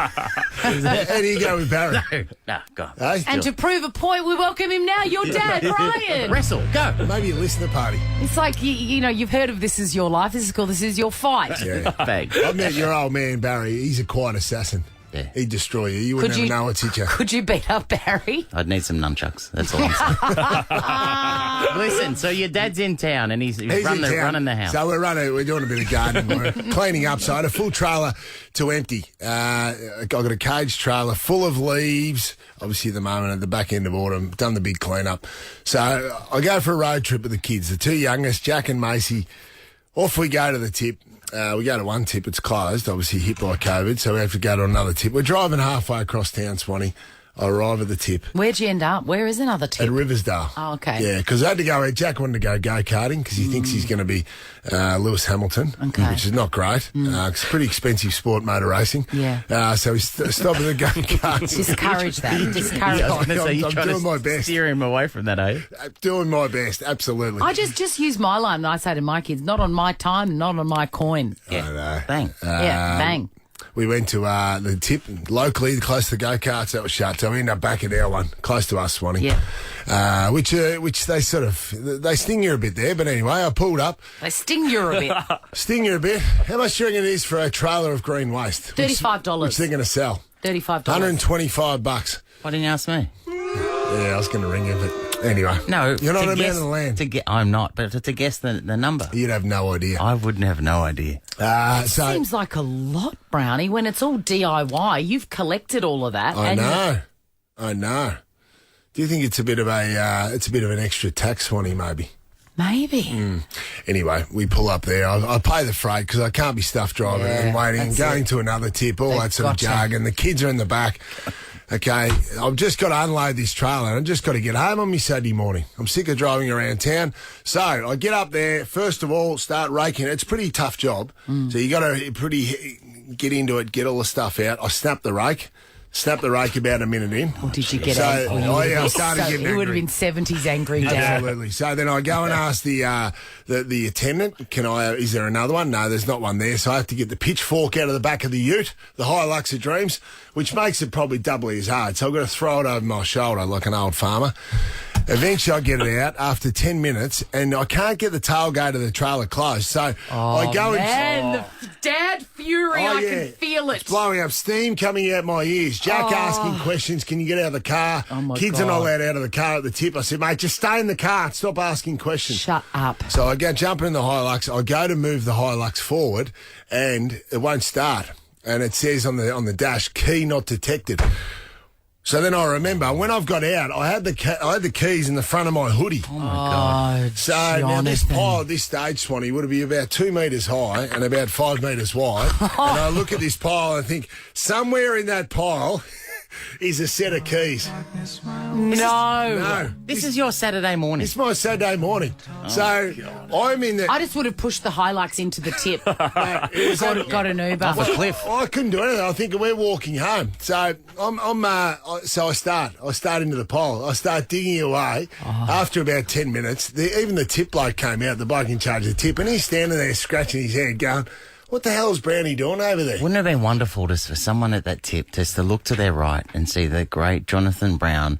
How do you go with Barry? No, go. And to prove a point, we welcome him now, your dad, Brian. Wrestle, go. Maybe a listener party. It's like, you've heard of This Is Your Life. This is called This Is Your Fight. Yeah. I met your old man, Barry. He's a quiet assassin. Yeah. He'd destroy you. You wouldn't even know what's hit you. Could you beat up Barry? I'd need some nunchucks. That's all I'm saying. Listen, so your dad's in town and he's running the house. So we're doing a bit of gardening. We're cleaning up. So I had a full trailer to empty. I got a cage trailer full of leaves. Obviously at the moment at the back end of autumn, done the big clean-up. So I go for a road trip with the kids. The 2 youngest, Jack and Macy. Off we go to the tip. We go to one tip, it's closed, obviously hit by COVID, so we have to go to another tip. We're driving halfway across town, Swanee. I arrive at the tip. Where'd you end up? Where is another tip? At Riversdale. Oh, okay. Yeah, because I had to go, Jack wanted to go go-karting because he thinks he's going to be Lewis Hamilton, which is not great. It's a pretty expensive sport, motor racing. Yeah. So we stopped at the go-karts. Discourage that. Discourage that. I'm doing my best. Steer him away from that, eh? Doing my best, absolutely. I just use my line and I say to my kids, not on my time, not on my coin. Yeah. I know. Bang. Bang. We went to the tip locally, close to the go-karts. That was shut, so we ended up back at our one, close to us, Swanee. Yeah. Which they they sting you a bit there, but anyway, I pulled up. They sting you a bit. Sting you a bit. How much do you reckon it is for a trailer of green waste? $35. Which they're going to sell. $35. $125. Why didn't you ask me? Yeah, I was going to ring you, but anyway. No, you're not a man of the land. I'm not, but to guess the number. You'd have no idea. I wouldn't have no idea. It seems like a lot, Brownie, when it's all DIY. You've collected all of that. I know. Do you think it's a bit of an extra tax, Swanee, maybe? Maybe. Anyway, we pull up there. I pay the freight because I can't be stuffed driving and waiting and going to another tip, all that sort of jargon. The kids are in the back. Okay, I've just got to unload this trailer and I've just got to get home on my Saturday morning. I'm sick of driving around town. So I get up there, first of all, start raking. It's a pretty tough job. So you got to get into it, get all the stuff out. I snap the rake about a minute in. Or did you get angry? I started getting angry. It would have been 70s angry, Dad. Absolutely. So then I go and ask the attendant, is there another one? No, there's not one there. So I have to get the pitchfork out of the back of the ute, the Hilux of Dreams, which makes it probably doubly as hard. So I've got to throw it over my shoulder like an old farmer. Eventually I get it out after 10 minutes and I can't get the tailgate of the trailer closed. So I go the dad fury, I can feel it. It's blowing up, steam coming out my ears. Jack asking questions, can you get out of the car? Kids are not allowed out of the car at the tip. I said, mate, just stay in the car. Stop asking questions. Shut up. So I go jumping in the Hilux. I go to move the Hilux forward and it won't start. And it says on the dash, key not detected. So then I remember when I've got out, I had the keys in the front of my hoodie. Oh my God! So now this pile at this stage, Swanee, would be about 2 metres high and about 5 metres wide. And I look at this pile and think somewhere in that pile is a set of keys. No. This is your Saturday morning. It's my Saturday morning. I'm in the... I just would have pushed the Hilux into the tip. Got an Uber. Off a cliff. I couldn't do anything. I think we're walking home. So so I start into the pile. I start digging away. After about 10 minutes, even the tip bloke came out, the bloke in charge of the tip, and he's standing there scratching his head going, what the hell's Brownie doing over there? Wouldn't it have been wonderful for someone at that tip just to look to their right and see the great Jonathan Brown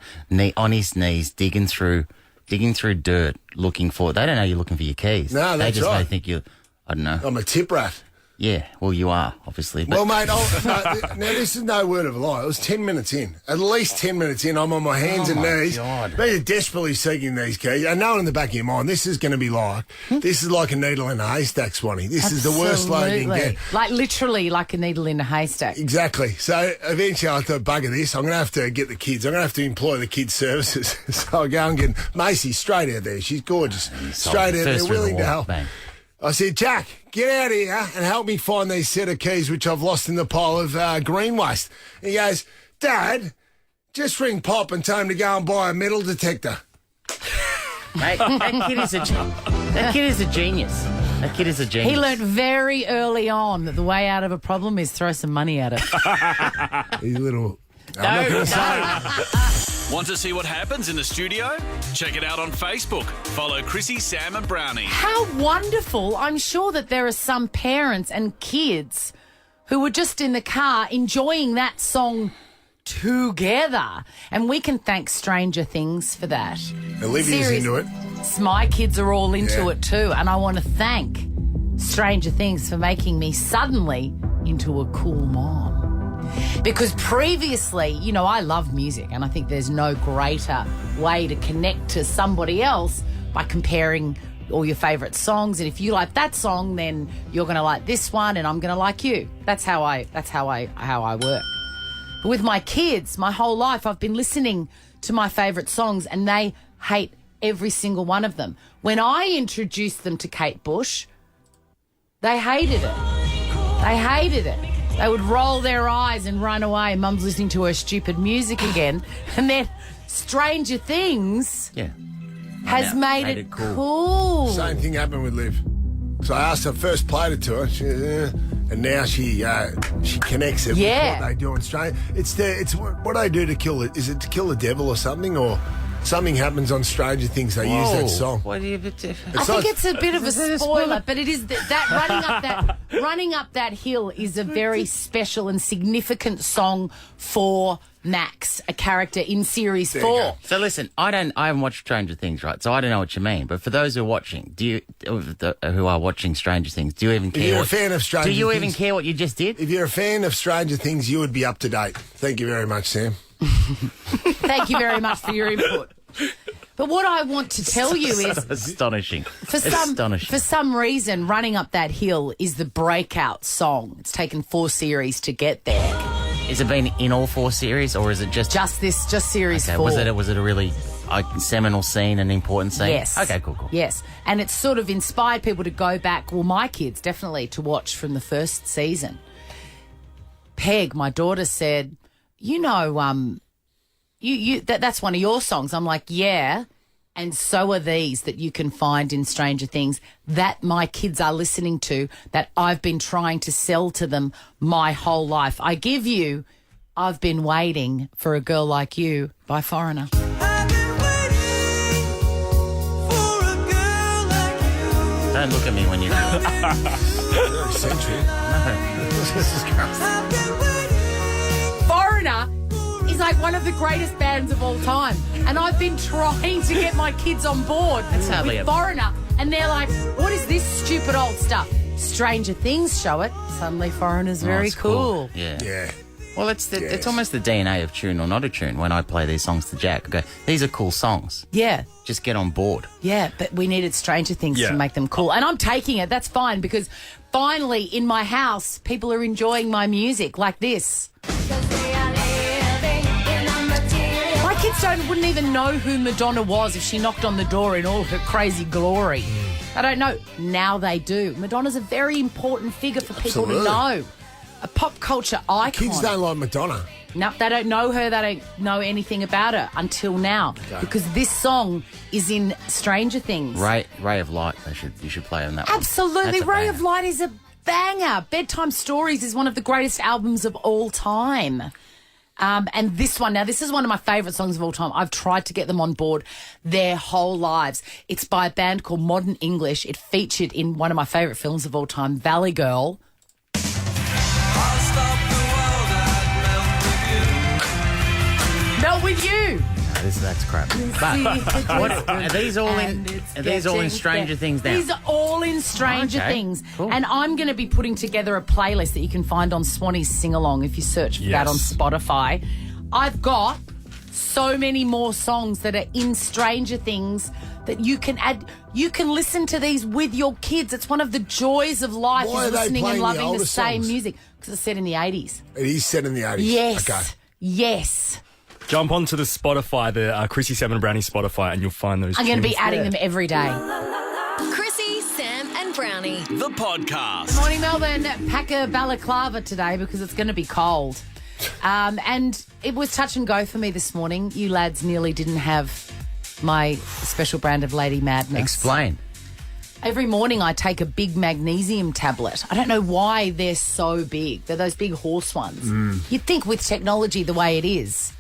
on his knees digging through dirt looking for... They don't know you're looking for your keys. No, that's They just right. may think I don't know. I'm a tip rat. Yeah, well, you are, obviously. But... Well, mate, now this is no word of a lie. It was 10 minutes in. At least 10 minutes in, I'm on my hands and knees. God. Being desperately seeking these keys. I know in the back of your mind, this is going to be like a needle in a haystack, Swanee. This is the worst load you can get. Like literally like a needle in a haystack. Exactly. So eventually I thought, bugger this, I'm going to have to get the kids. I'm going to have to employ the kids' services. So I go and get Macy straight out there. She's gorgeous. Straight out there, willing to help. Bang. I said, Jack, get out of here and help me find these set of keys which I've lost in the pile of green waste. And he goes, Dad, just ring Pop and tell him to go and buy a metal detector. Mate, that kid is a genius. That kid is a genius. He learnt very early on that the way out of a problem is throw some money at it. He's a little... I'm not going to say. Want to see what happens in the studio? Check it out on Facebook. Follow Chrissie, Sam and Brownie. How wonderful. I'm sure that there are some parents and kids who were just in the car enjoying that song together. And we can thank Stranger Things for that. Olivia's into it. My kids are all into it too. And I want to thank Stranger Things for making me suddenly into a cool mom. Because previously, I love music and I think there's no greater way to connect to somebody else by comparing all your favourite songs. And if you like that song, then you're going to like this one and I'm going to like you. That's how I work. But with my kids, my whole life, I've been listening to my favourite songs and they hate every single one of them. When I introduced them to Kate Bush, they hated it. They would roll their eyes and run away. Mum's listening to her stupid music again. And then Stranger Things has made it cool. Same thing happened with Liv. So I asked her, first played it to her, and now she connects it with what they do on Stranger. It's what they do to kill it. Is it to kill the devil or something, or something happens on Stranger Things? They use that song. What do you? I think it's a bit of a spoiler, but it is that running up that hill is a very special and significant song for Max, a character in series 4. So listen, I haven't watched Stranger Things, right? So I don't know what you mean. But for those who are watching, who are watching Stranger Things, do you even care? If you're a fan of Stranger Things, do you even care what you just did? If you're a fan of Stranger Things, you would be up to date. Thank you very much, Sam. Thank you very much for your input. But what I want to tell you is... Astonishing. For some reason, Running Up That Hill is the breakout song. It's taken 4 series to get there. Has it been in all 4 series, or is it just series 4? Was it a really seminal scene, an important scene? Yes. Okay, cool. Yes. And it's sort of inspired people to go back, well, my kids definitely, to watch from the first season. Peg, my daughter, said, that's one of your songs. I'm like, yeah. And so are these that you can find in Stranger Things that my kids are listening to, that I've been trying to sell to them my whole life. I give you I've Been Waiting for a Girl Like You by Foreigner. Don't look at me when you do it. Very century. Foreigner is like one of the greatest bands of all time. And I've been trying to get my kids on board with Foreigner. And they're like, what is this stupid old stuff? Stranger Things show it. Suddenly Foreigner's very cool. Yeah. Well, it's almost the DNA of tune or not a tune. When I play these songs to Jack, I go, these are cool songs. Yeah. Just get on board. Yeah, but we needed Stranger Things to make them cool. And I'm taking it. That's fine, because finally in my house, people are enjoying my music like this. My kids wouldn't even know who Madonna was if she knocked on the door in all her crazy glory. I don't know. Now they do. Madonna's a very important figure for people to know. A pop culture icon. Kids don't like Madonna. No, they don't know her. They don't know anything about her until now. Okay. Because this song is in Stranger Things. Ray of Light. You should play on that one. Absolutely. Ray of Light is a banger. Bedtime Stories is one of the greatest albums of all time. And this one, now this is one of my favourite songs of all time. I've tried to get them on board their whole lives. It's by a band called Modern English. It featured in one of my favourite films of all time, Valley Girl. Melt with you. No, that's crap. But are these all in Stranger Things now? These are all in Stranger Things. Cool. And I'm going to be putting together a playlist that you can find on Swanee's Sing Along if you search for that on Spotify. I've got so many more songs that are in Stranger Things that you can add. You can listen to these with your kids. It's one of the joys of life, is listening and loving the same music. Because it's set in the 80s. It is set in the 80s. Yes. Okay. Yes. Jump onto the Spotify, the Chrissie, Sam and Brownie Spotify, and you'll find those I'm going to be adding them every day. Chrissie, Sam and Brownie. The podcast. Good morning, Melbourne. Pack a balaclava today because it's going to be cold. And it was touch and go for me this morning. You lads nearly didn't have my special brand of Lady Madness. Explain. Every morning I take a big magnesium tablet. I don't know why they're so big. They're those big horse ones. You'd think with technology the way it is,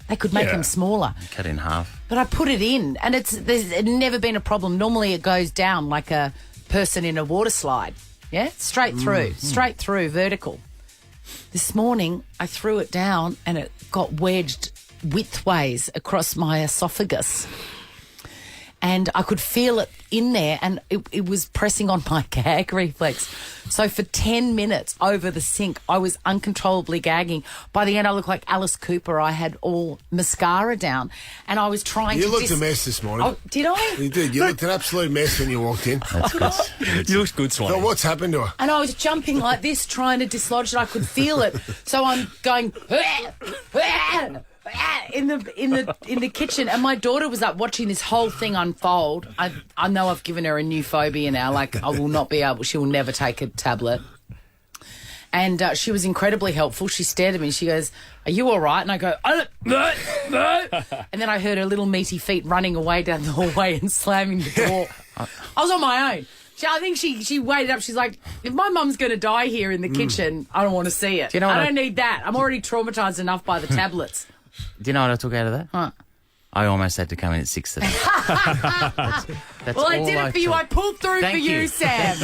they could make them smaller. Cut in half. But I put it in, and it's never been a problem. Normally it goes down like a person in a water slide. Yeah? Straight through, vertical. This morning I threw it down and it got wedged widthways across my esophagus. And I could feel it in there, and it was pressing on my gag reflex. So for 10 minutes over the sink, I was uncontrollably gagging. By the end, I looked like Alice Cooper. I had all mascara down, and I was trying to... You looked a mess this morning. Oh, did I? You did. You looked an absolute mess when you walked in. That's good. You looked good, Swan. So what's happened to her? And I was jumping like this, trying to dislodge it. I could feel it. So I'm going... in the kitchen, and my daughter was up watching this whole thing unfold. I know I've given her a new phobia now. Like, I will not be able. She will never take a tablet. And she was incredibly helpful. She stared at me and she goes, "Are you all right?" And I go, "No." And then I heard her little meaty feet running away down the hallway and slamming the door. I was on my own. I think she waited up. She's like, if my mum's going to die here in the kitchen, I don't want to see it. I don't need that. I'm already traumatised enough by the tablets. Do you know what I took out of that? Huh. I almost had to come in at 6 today. That's well, I did it for you. I pulled through for you, Sam.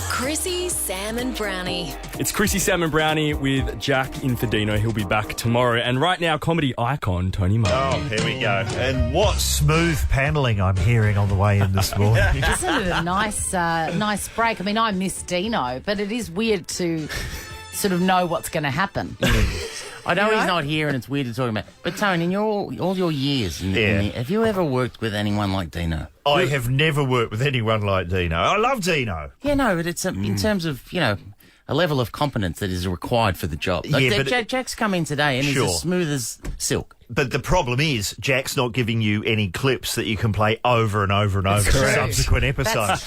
Chrissie, Sam and Brownie. It's Chrissie, Sam and Brownie with Jack Infidino. He'll be back tomorrow. And right now, comedy icon Tony Martin. Oh, here we go. And what smooth panelling I'm hearing on the way in this morning. Isn't it a nice break? I mean, I miss Dino, but it is weird to sort of know what's going to happen. I know he's not here and it's weird to talk about. But, Tony, in all your years, have you ever worked with anyone like Dino? I have never worked with anyone like Dino. I love Dino. Yeah, no, but it's in terms of, a a level of competence that is required for the job. Jack's come in today and he's as smooth as silk. But the problem is, Jack's not giving you any clips that you can play over and over and over in subsequent episodes.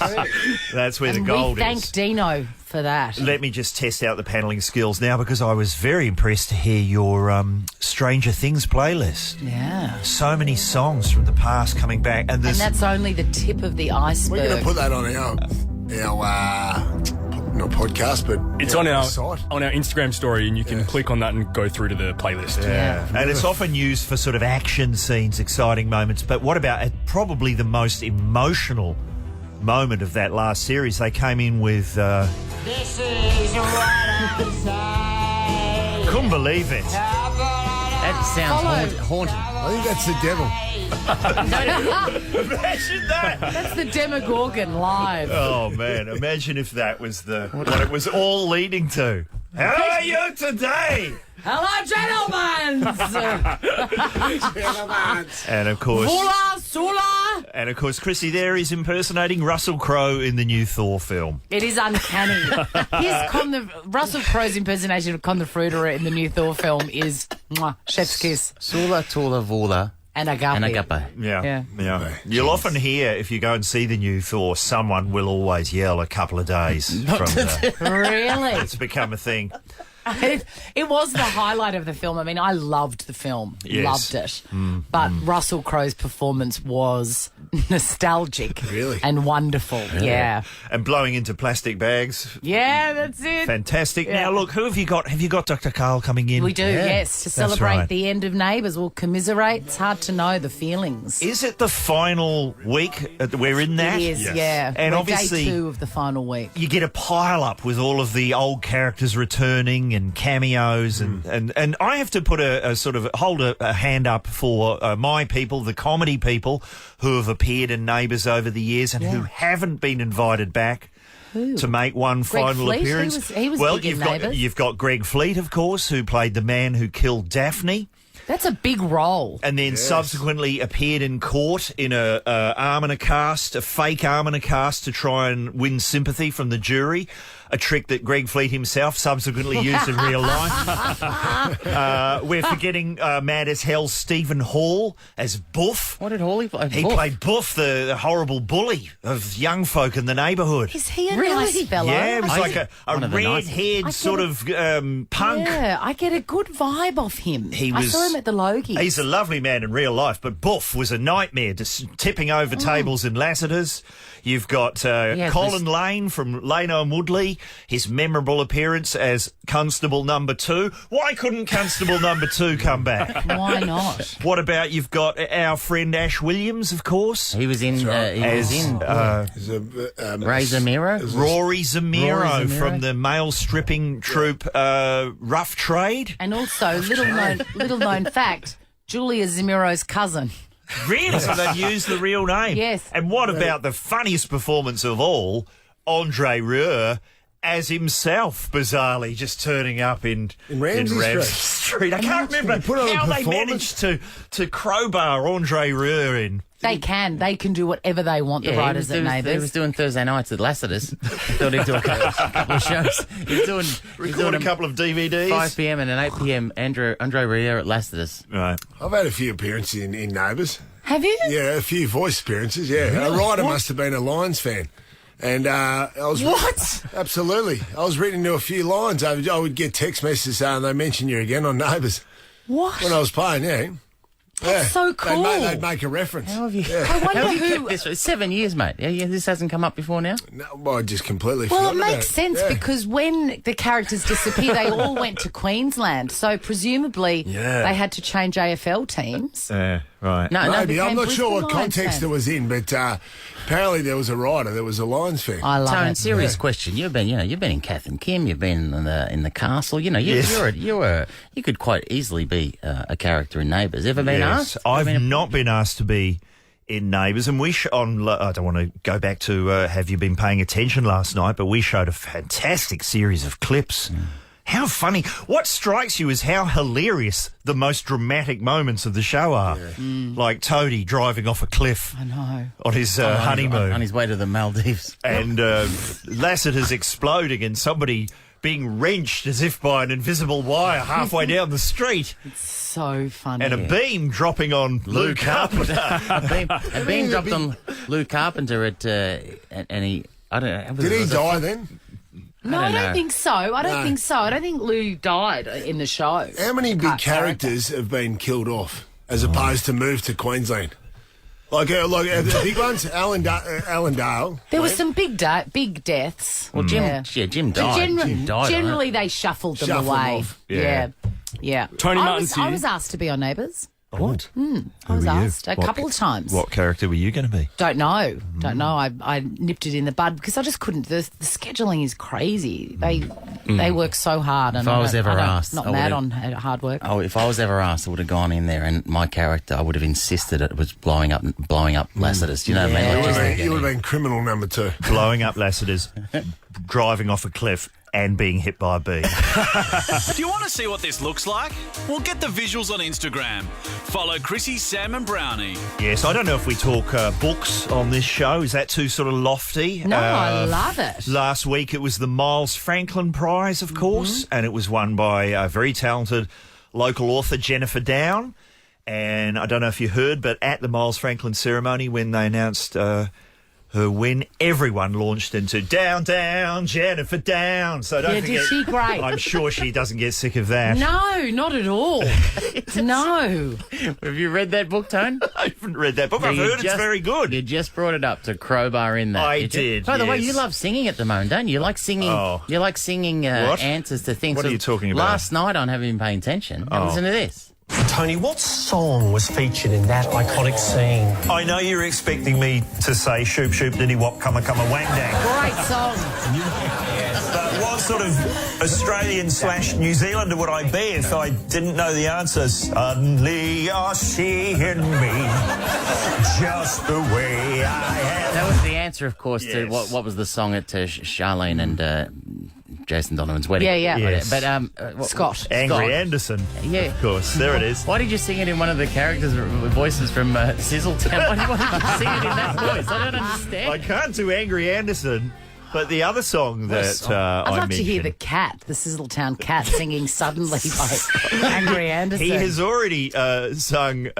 That's where the gold we thank Dino for that. Let me just test out the panelling skills now, because I was very impressed to hear your Stranger Things playlist. Yeah. So many songs from the past coming back. And that's only the tip of the iceberg. We're going to put that on our not podcast, but it's on our site. On our Instagram story, and you can click on that and go through to the playlist. Yeah. And it's often used for sort of action scenes, exciting moments. But what about probably the most emotional moment of that last series? They came in with This is what I say. Couldn't believe it. That sounds haunting. I think that's the devil. Imagine that. That's the Demogorgon live. Oh man, imagine if that was what it was all leading to. How are you today? Hello, gentlemen. And of course, Vula, Sula. And of course, Chrissie there is impersonating Russell Crowe in the new Thor film. It is uncanny. Russell Crowe's impersonation of Con the Fruiterer in the new Thor film is chef's kiss. Sula, Tula, Vula. And agape. Yeah. You'll often hear, if you go and see the new Thor, someone will always yell a couple of days from Really? It's become a thing. It was the highlight of the film. I mean, I loved the film. Yes. Loved it. But Russell Crowe's performance was nostalgic. Really? And wonderful. Yeah. And blowing into plastic bags. Yeah, that's it. Fantastic. Yeah. Now, look, who have you got? Have you got Dr. Karl coming in? We do, yes. To celebrate right. the end of Neighbours. We'll commiserate. It's hard to know the feelings. Is it the final week? We're in that? It is, yeah. And we're obviously, day 2 of the final week. You get a pile up with all of the old characters returning and cameos, and I have to put hold a hand up for my people, the comedy people who have appeared in Neighbours over the years and who haven't been invited back to make one final Fleet? appearance. He was well, big in Neighbours. you've got Greg Fleet, of course, who played the man who killed Daphne. That's a big role. And then subsequently appeared in court in a arm and a cast, a fake arm and a cast, to try and win sympathy from the jury. A trick that Greg Fleet himself subsequently used in real life. We're forgetting mad as hell Stephen Hall as Buff. What did Hawley play? He played Buff, the horrible bully of young folk in the neighbourhood. Is he a nice fellow? Yeah, it was like a red-haired sort of punk. Yeah, I get a good vibe off him. I saw him at the Logies. He's a lovely man in real life, but Buff was a nightmare, just tipping over tables in Lassiter's. You've got Colin Lane from Lano and Woodley, his memorable appearance as Constable Number 2. Why couldn't Constable Number 2 come back? Why not? What about you've got our friend Ash Williams, of course. He was in. Ray Zamiro? Rory Zamiro from the male stripping troupe Rough Trade. And also, little known fact, Julia Zamiro's cousin. Really? So they've used the real name? Yes. And what about the funniest performance of all, Andre Rieu as himself, bizarrely, just turning up in Ramsey Street. I can't remember how they managed to crowbar Andre Rieu in. They can do whatever they want, the writers at Neighbours. He was doing Thursday nights at Lassiter's. Thought he'd do a couple of shows. He's doing a couple of DVDs. 5 p.m. and an 8 p.m. Andre Rieu at Lassiter's. Right. I've had a few appearances in Neighbours. Have you? Yeah, a few voice appearances, yeah. Really? A writer must have been a Lions fan. And I was... What? Absolutely. I was reading to a few lines. I would get text messages saying they mention you again on Neighbours. What? When I was playing, yeah. That's so cool. They'd make a reference. How have you? Yeah. I wonder who. This 7 years, mate. Yeah, this hasn't come up before now. No, well, I just completely. Well, forgot it makes sense because when the characters disappear, they all went to Queensland. So presumably they had to change AFL teams. Right. No, maybe. I'm not Brisbane sure what Lions context it was in, but apparently there was a writer that was a Lions fan. I love Tone, it. serious question. You've been in Kath and Kim. You've been in the castle. You could quite easily be a character in Neighbours. Ever been asked? I've not been asked to be in Neighbours, and I don't want to go back to have you been paying attention last night, but we showed a fantastic series of clips. How funny. What strikes you is how hilarious the most dramatic moments of the show are. Yeah. Like Toadie driving off a cliff. I know. On his honeymoon. On his way to the Maldives. And Lassiter's exploding and somebody being wrenched as if by an invisible wire halfway down the street. So funny. And a beam dropping on Lou Carpenter. a beam dropped on Lou Carpenter and he... I don't know. Did he die then? No, I don't think so. I don't think so. I don't think Lou died in the show. How many big characters have been killed off as opposed to moved to Queensland? Like the big ones, Alan Dale. There were some big deaths. Well, Jim died. Jim died. Generally, they shuffled them away. Off. Yeah. Tony Martin's I was asked to be on Neighbours. What? I was asked a couple of times. What character were you going to be? Don't know. I nipped it in the bud because I just couldn't. The scheduling is crazy. They work so hard. And if I was ever asked, not mad on hard work. Oh, if I was ever asked, I would have gone in there, and my character, I would have insisted it was blowing up Lassiter's. Do you know what I mean? You would have been criminal number 2. Blowing up Lassiter's, driving off a cliff, and being hit by a bee. Do you want to see what this looks like? Well, get the visuals on Instagram. Follow Chrissie, Sam and Brownie. Yes, I don't know if we talk books on this show. Is that too sort of lofty? No, I love it. Last week it was the Miles Franklin Prize, of course, and it was won by a very talented local author, Jennifer Down. And I don't know if you heard, but at the Miles Franklin ceremony, when they announced her win, everyone launched into Down, Down, Jennifer Down. So don't forget. Did she great? I'm sure she doesn't get sick of that. No, not at all. No. Have you read that book, Tone? I haven't read that book. I've heard it's very good. You just brought it up to crowbar in that. I did. By the way, you love singing at the moment, don't you? You like singing. You like singing answers to things. What are you talking about? Last night on Haven't Been Paying Attention. Listen to this. Tony, what song was featured in that iconic scene? I know you're expecting me to say shoop shoop diddy wop cumma cumma wang dang. Great song. But what sort of Australian / New Zealander would I be if I didn't know the answer? Suddenly you're seeing me just the way I am. That was the answer, of course, to what was the song at Charlene and Jason Donovan's wedding. Yeah. Yes. But Scott. Angry Anderson. Yeah. Of course. There it is. Why did you sing it in one of the characters' voices from Sizzletown? Why did you sing it in that voice? I don't understand. I can't do Angry Anderson, but the other song that I'd love to hear the Sizzletown cat singing Suddenly by Angry Anderson. He has already sung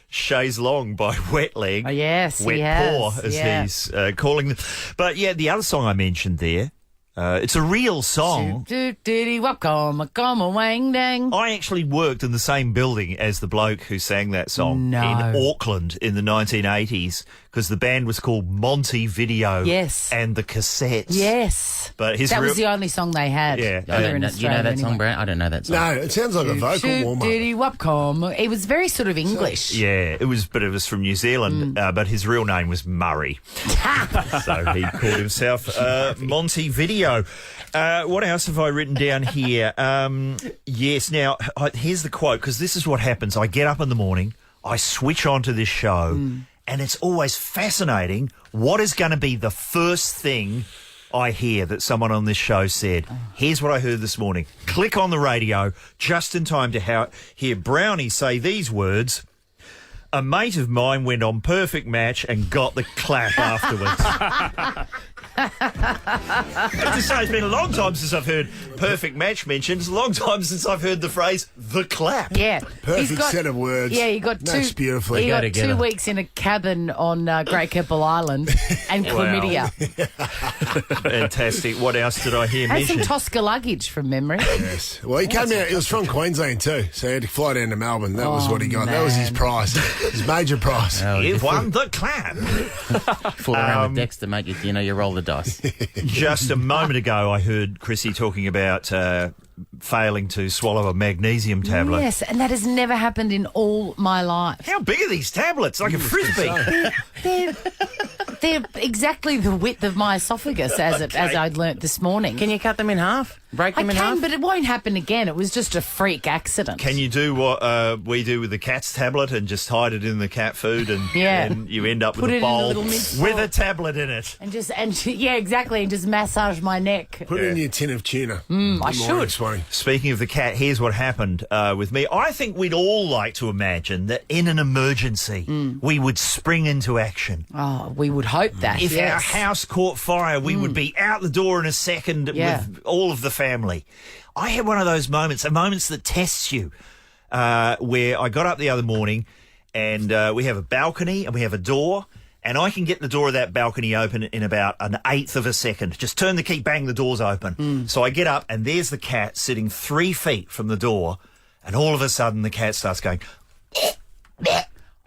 Chaise Long by Wet Leg. Oh, yes, Wet he has. Paw, as he's calling them. But yeah, the other song I mentioned there, it's a real song. Wang dang. I actually worked in the same building as the bloke who sang that song in Auckland in the 1980s because the band was called Monty Video. Yes. And the Cassettes. Yes. But that was the only song they had. Yeah. Do you know that song, Brad? I don't know that song. No, it sounds like a vocal warm-up. It was very sort of English. Yeah, it was from New Zealand, but his real name was Murray. So he called himself Monty Video. What else have I written down here? Yes, now, here's the quote, because this is what happens. I get up in the morning, I switch on to this show, and it's always fascinating what is going to be the first thing I hear that someone on this show said. Here's what I heard this morning. Click on the radio just in time to hear Brownie say these words. A mate of mine went on Perfect Match and got the clap afterwards. To say it's been a long time since I've heard Perfect Match mentioned. It's a long time since I've heard the phrase the clap. Yeah. Perfect set of words. Yeah, he got Matched beautifully. He got 2 weeks in a cabin on Great Keppel Island and chlamydia. Fantastic. What else did I hear Had mentioned? some Tosca luggage from memory. Yes. Well, he came out. He was from Queensland too, so he had to fly down to Melbourne. That was what he got. Man. That was his prize. His major prize. You've won the clap. Fool around with Dexter, mate. You roll the dice. Just a moment ago, I heard Chrissie talking about failing to swallow a magnesium tablet. Yes, and that has never happened in all my life. How big are these tablets? Like a frisbee. They're exactly the width of my esophagus, as I'd learnt this morning. Can you cut them in half? Break them I in can, half? but it won't happen again. It was just a freak accident. Can you do what we do with the cat's tablet and just hide it in the cat food and, and you end up Put with it a in a bowl little mince with bowl. a tablet in it? Yeah, exactly, and just massage my neck. Put it in your tin of tuna. I should. Speaking of the cat, here's what happened with me. I think we'd all like to imagine that in an emergency we would spring into action. Oh, we would hope that. If our house caught fire, we would be out the door in a second with all of the family. I had one of those moments, moments that tests you, where I got up the other morning and we have a balcony and we have a door, and I can get the door of that balcony open in about an eighth of a second. Just turn the key, bang, the door's open. So I get up and there's the cat sitting 3 feet from the door, and all of a sudden the cat starts going...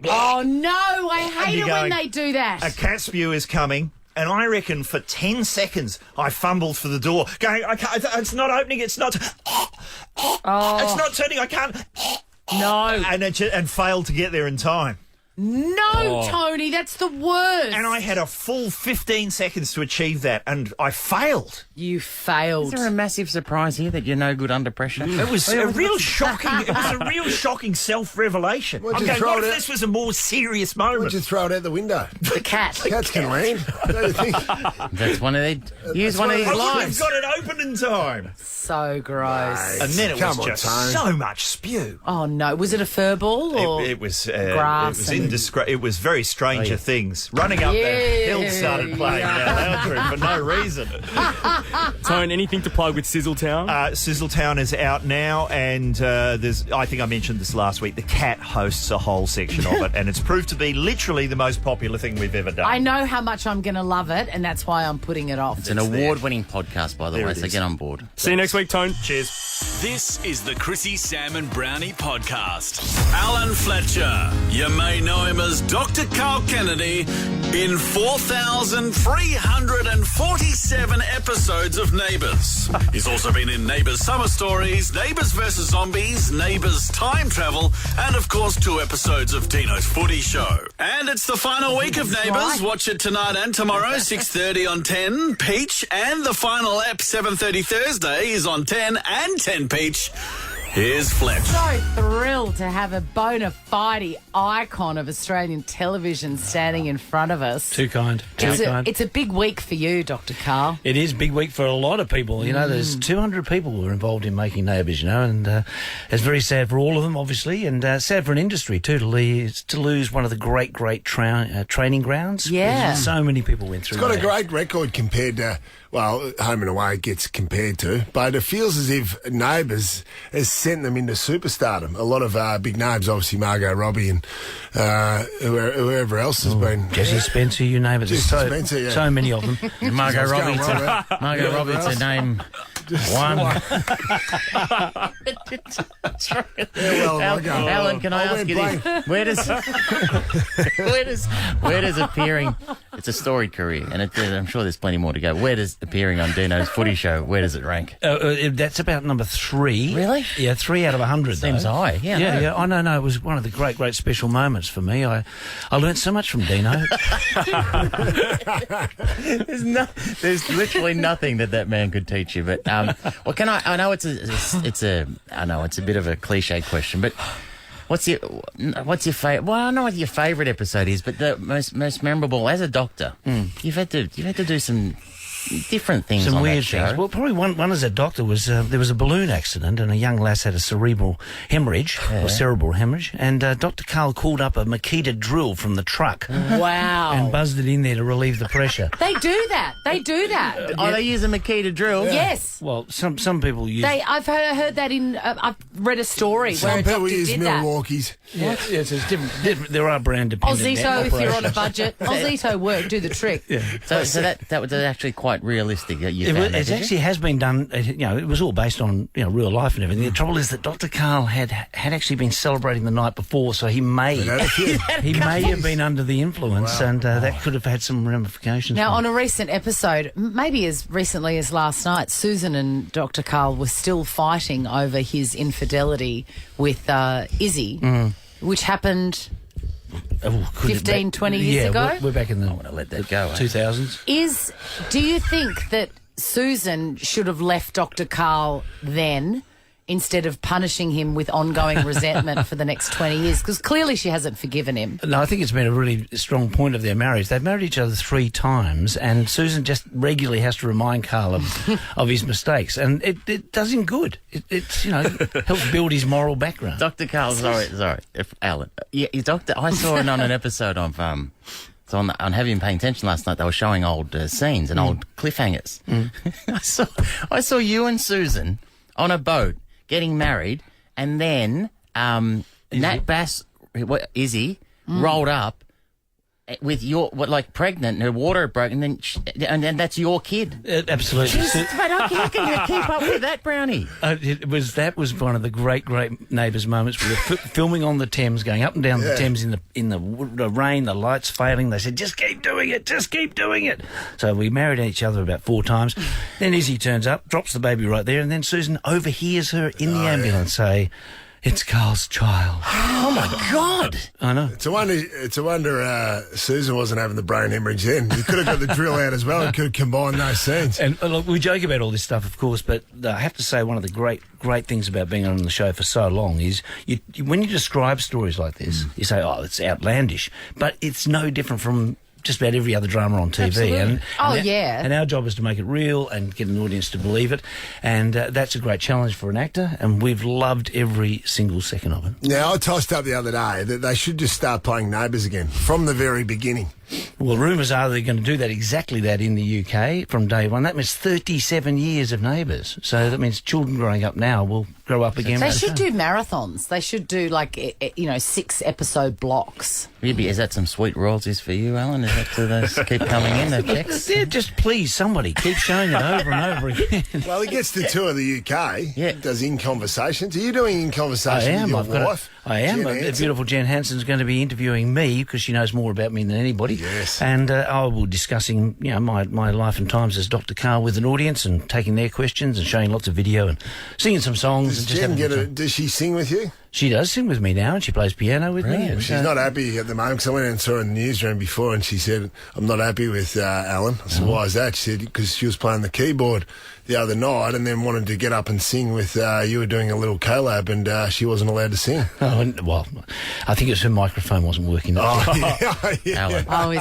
Oh, no, I hate it when they do that. A cat spew is coming. And I reckon for 10 seconds I fumbled for the door, going, I can't, it's not opening, it's not... It's not turning, I can't... No. And failed to get there in time. No, Tony, that's the worst. And I had a full 15 seconds to achieve that, and I failed. You failed. Is there a massive surprise here that you're no good under pressure? It was a real shocking self-revelation. I'm going, what if this was a more serious moment? Why'd you throw it out the window? The cat. Cats can land, don't you think? That's one of these. Use one of these I would lines. have got it open in time. So gross. And then it was just so much spew. Oh, no. Was it a fur ball or It was grass? It was very Stranger Things. Running up that hill started playing Loudroom for no reason. Tone, anything to plug with Sizzletown? Sizzletown is out now, and I think I mentioned this last week, the cat hosts a whole section of it, and it's proved to be literally the most popular thing we've ever done. I know how much I'm going to love it, and that's why I'm putting it off. It's an award-winning podcast, by the way, so get on board. See you next week, Tone. Cheers. This is the Chrissie, Sam and Brownie podcast. Alan Fletcher. You may know him as Dr. Karl Kennedy in 4,347 episodes of Neighbours. He's also been in Neighbours Summer Stories, Neighbours vs Zombies, Neighbours Time Travel, and of course 2 episodes of Dino's Footy Show. And it's the final week of Neighbours. Watch it tonight and tomorrow, 6:30 on 10 Peach, and the final ep 7:30 Thursday is on 10 and 10 Peach. Here's Fletcher. So thrilled to have a bona fide icon of Australian television standing in front of us. Too kind. It's a big week for you, Dr. Karl. It is a big week for a lot of people. You know, there's 200 people who are involved in making Neighbours, you know, and it's very sad for all of them, obviously, and sad for an industry, too, to lose one of the great training grounds. Yeah. So many people went through It's got that. a great record compared to, well, Home and Away gets compared to, but it feels as if Neighbours has sent them into superstardom. A lot of big names, obviously Margot Robbie and whoever else has been. Jesse Spencer, you name it. There's Jesse Spencer, yeah. so many of them. Margot Robbie to name one. Alan, can I ask you this? Where does appearing? It's a storied career, and I'm sure there's plenty more to go. Where does appearing on Dino's Footy Show? Where does it rank? That's about number 3. Really? Yeah, 3 out of 100. Seems high. Yeah. Yeah. Oh no, it was one of the great special moments for me. I learnt so much from Dino. There's literally nothing that man could teach you. But well, can I know it's a bit of a cliche question, but what's your favorite? Well, I know what your favorite episode is, but the most memorable as a doctor, you've had to do some different things. Some on weird that show. things. Well, probably one as a doctor was there was a balloon accident and a young lass had a cerebral hemorrhage or cerebral hemorrhage, and Dr. Karl called up a Makita drill from the truck. Wow. And buzzed it in there to relieve the pressure. They do that. They use a Makita drill? Yes. Well, some people use. I've heard that in. I've read a story where a Some people doctor use did that. Milwaukee's. Yeah, yes, it's different. There are brand dependent. Zito, if you're on a budget, Zito work, do the trick. Yeah. So that was actually quite realistic. It actually has been done. You know, it was all based on real life and everything. The trouble is that Dr. Karl had actually been celebrating the night before, so he may have been under the influence, and that could have had some ramifications. Now, on a recent episode, maybe as recently as last night, Susan and Dr. Karl were still fighting over his infidelity with Izzy, which happened 15, 20 years ago. We're back in the. I want to let that go. 2000s. Do you think that Susan should have left Dr. Karl then instead of punishing him with ongoing resentment for the next 20 years? Because clearly she hasn't forgiven him. No, I think it's been a really strong point of their marriage. They've married each other 3 times, and Susan just regularly has to remind Karl of his mistakes, and it does him good. It's helps build his moral background. Dr. Karl, sorry, Alan. Yeah, Doctor. I saw it on an episode of So on Have You Been Paying Attention last night, they were showing old scenes and old cliffhangers. I saw you and Susan on a boat getting married, and then Nat Bass, Izzy, rolled up with pregnant, and her water broke, and then that's your kid. Absolutely. Jesus, but how can you keep up with that, Brownie? That was one of the great Neighbours moments. We were filming on the Thames, going up and down the Thames in the rain, the lights failing. They said, just keep doing it, just keep doing it. So we married each other about 4 times. Then Izzy turns up, drops the baby right there, and then Susan overhears her in the ambulance say, "It's Karl's child." Oh, my God. I know. It's a wonder Susan wasn't having the brain hemorrhage then. You could have got the drill out as well and could have combined those scenes. And look, we joke about all this stuff, of course, but I have to say one of the great things about being on the show for so long is when you describe stories like this, you say, oh, it's outlandish. But it's no different from just about every other drama on TV. Absolutely. And our job is to make it real and get an audience to believe it. And that's a great challenge for an actor, and we've loved every single second of it. Now, I tossed up the other day that they should just start playing Neighbours again from the very beginning. Well, rumours are they're going to do exactly that in the UK from day one. That means 37 years of Neighbours. So that means children growing up now will grow up again. They should do marathons. They should do 6-episode blocks. Really, is that some sweet royalties for you, Alan? Is that to those keep coming in, the checks? Yeah, just please, somebody keep showing it over and over again. Well, he gets to tour the UK. Yeah, does In Conversations. Are you doing In Conversations with your wife? I am. The beautiful Jen Hanson's going to be interviewing me because she knows more about me than anybody. Yes. And I will be discussing, my life and times as Dr. Karl with an audience and taking their questions and showing lots of video and singing some songs. Does she sing with you? She does sing with me now, and she plays piano with me. And she's not happy at the moment, because I went and saw her in the newsroom before, and she said, "I'm not happy with Alan." I said, "Why is that?" She said, "Because she was playing the keyboard the other night and then wanted to get up and sing with you were doing a little collab, and she wasn't allowed to sing." Oh, well, I think it's her microphone wasn't working. Alan, is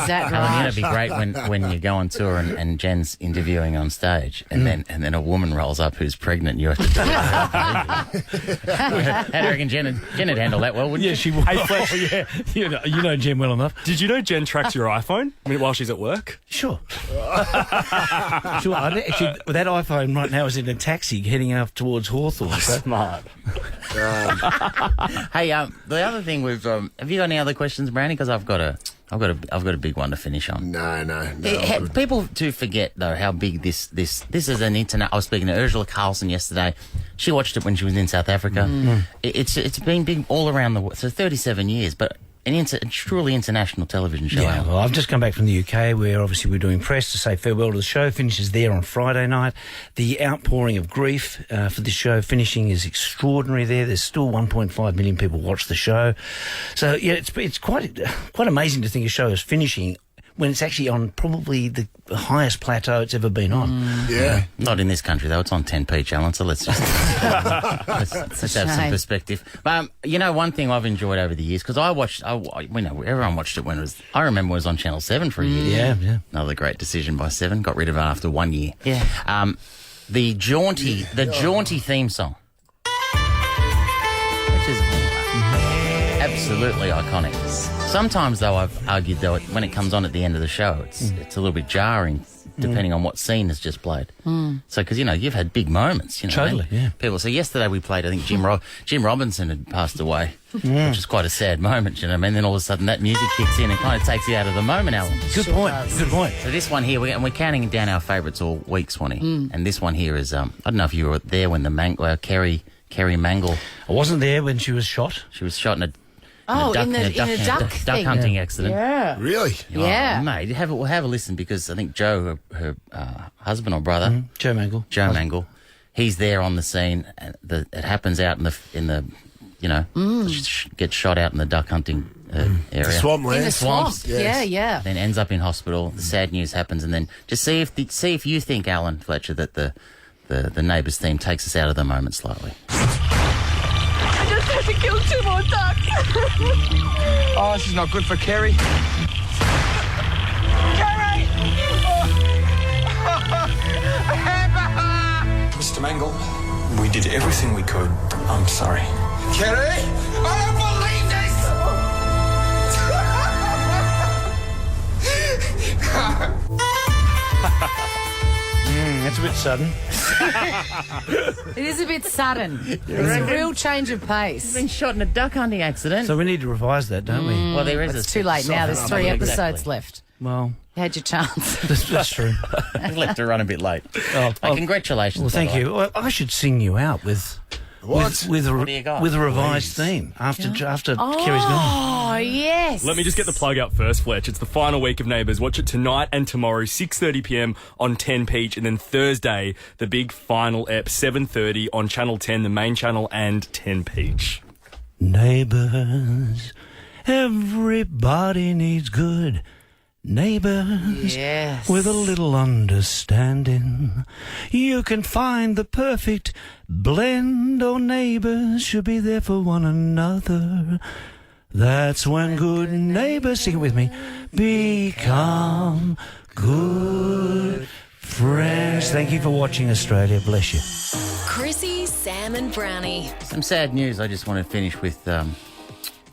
that right? Alan, it'd be great when you go on tour and Jen's interviewing on stage, and then a woman rolls up who's pregnant. You have to do it. How do you reckon Jen'd handle that well, wouldn't she? She would. Hey, Fletcher, you know Jen well enough. Did you know Jen tracks your iPhone while she's at work? Sure. Sure. Actually, that iPhone right now is in a taxi heading up towards Hawthorne. So. Smart. Hey, the other thing we've have you got any other questions, Brownie? Because I've got a big one to finish on. No. People do forget though how big this is an internet. I was speaking to Ursula Carlson yesterday. She watched it when she was in South Africa. It's been big all around the world. So 37 years, but a truly international television show. Yeah, well, I've just come back from the UK where obviously we're doing press to say farewell to the show. Finishes there on Friday night. The outpouring of grief for the show finishing is extraordinary there. There's still 1.5 million people watch the show. So, yeah, it's quite amazing to think a show is finishing when it's actually on probably the highest plateau it's ever been on. Yeah. Not in this country, though. It's on 10p challenge, so let's just let's have some perspective. One thing I've enjoyed over the years, because everyone watched it when it was, I remember it was on Channel 7 for a year. Yeah. Another great decision by 7. Got rid of it after 1 year. Yeah. The jaunty theme song, which is absolutely iconic. Sometimes, though, I've argued, though, when it comes on at the end of the show, it's a little bit jarring, depending on what scene is just played. So, because, you've had big moments, Totally, yeah. People. So yesterday we played, I think, Jim Robinson had passed away, which is quite a sad moment, you know what I mean? Then all of a sudden that music kicks in and kind of takes you out of the moment, Alan. Good point. So this one here, we're counting down our favourites all week, Swanee. And this one here is, I don't know if you were there when the Kerry Mangle. I wasn't there when she was shot. She was shot in a duck hunting accident. Yeah. Really? Yeah. Mate, have a listen, because I think Joe, her husband or brother, Joe Mangle, he's there on the scene. It happens out in the gets shot out in the duck hunting area. Swampland. In the swamps. Yes. Yeah. Then ends up in hospital. The sad news happens, and then just see if you think, Alan Fletcher, that the Neighbours theme takes us out of the moment slightly. I just had to kill 2 more ducks. Oh, this is not good for Kerry. Kerry! Mr. Mangle, we did everything we could. I'm sorry. Kerry! I don't believe That's a bit sudden. It is a bit sudden. It's a real change of pace. He's been shot in a duck hunting accident. So we need to revise that, don't we? Well, there is. It's too late now. There's 3 episodes left. Well, you had your chance. that's true. I've left to run a bit late. Congratulations. Well, thank you. Well, I should sing you out with a revised theme after Kerry's gone. Oh, yes. Let me just get the plug out first, Fletch. It's the final week of Neighbours. Watch it tonight and tomorrow, 6:30 p.m. on 10 Peach, and then Thursday, the big final ep, 7:30 on Channel 10, the main channel, and 10 Peach. Neighbours, everybody needs good neighbours. Yes. With a little understanding, you can find the perfect blend. Oh, neighbours should be there for one another. That's when good neighbours, sing it with me, become good friends. Thank you for watching, Australia. Bless you. Chrissie, Sam and Brownie. Some sad news. I just want to finish with,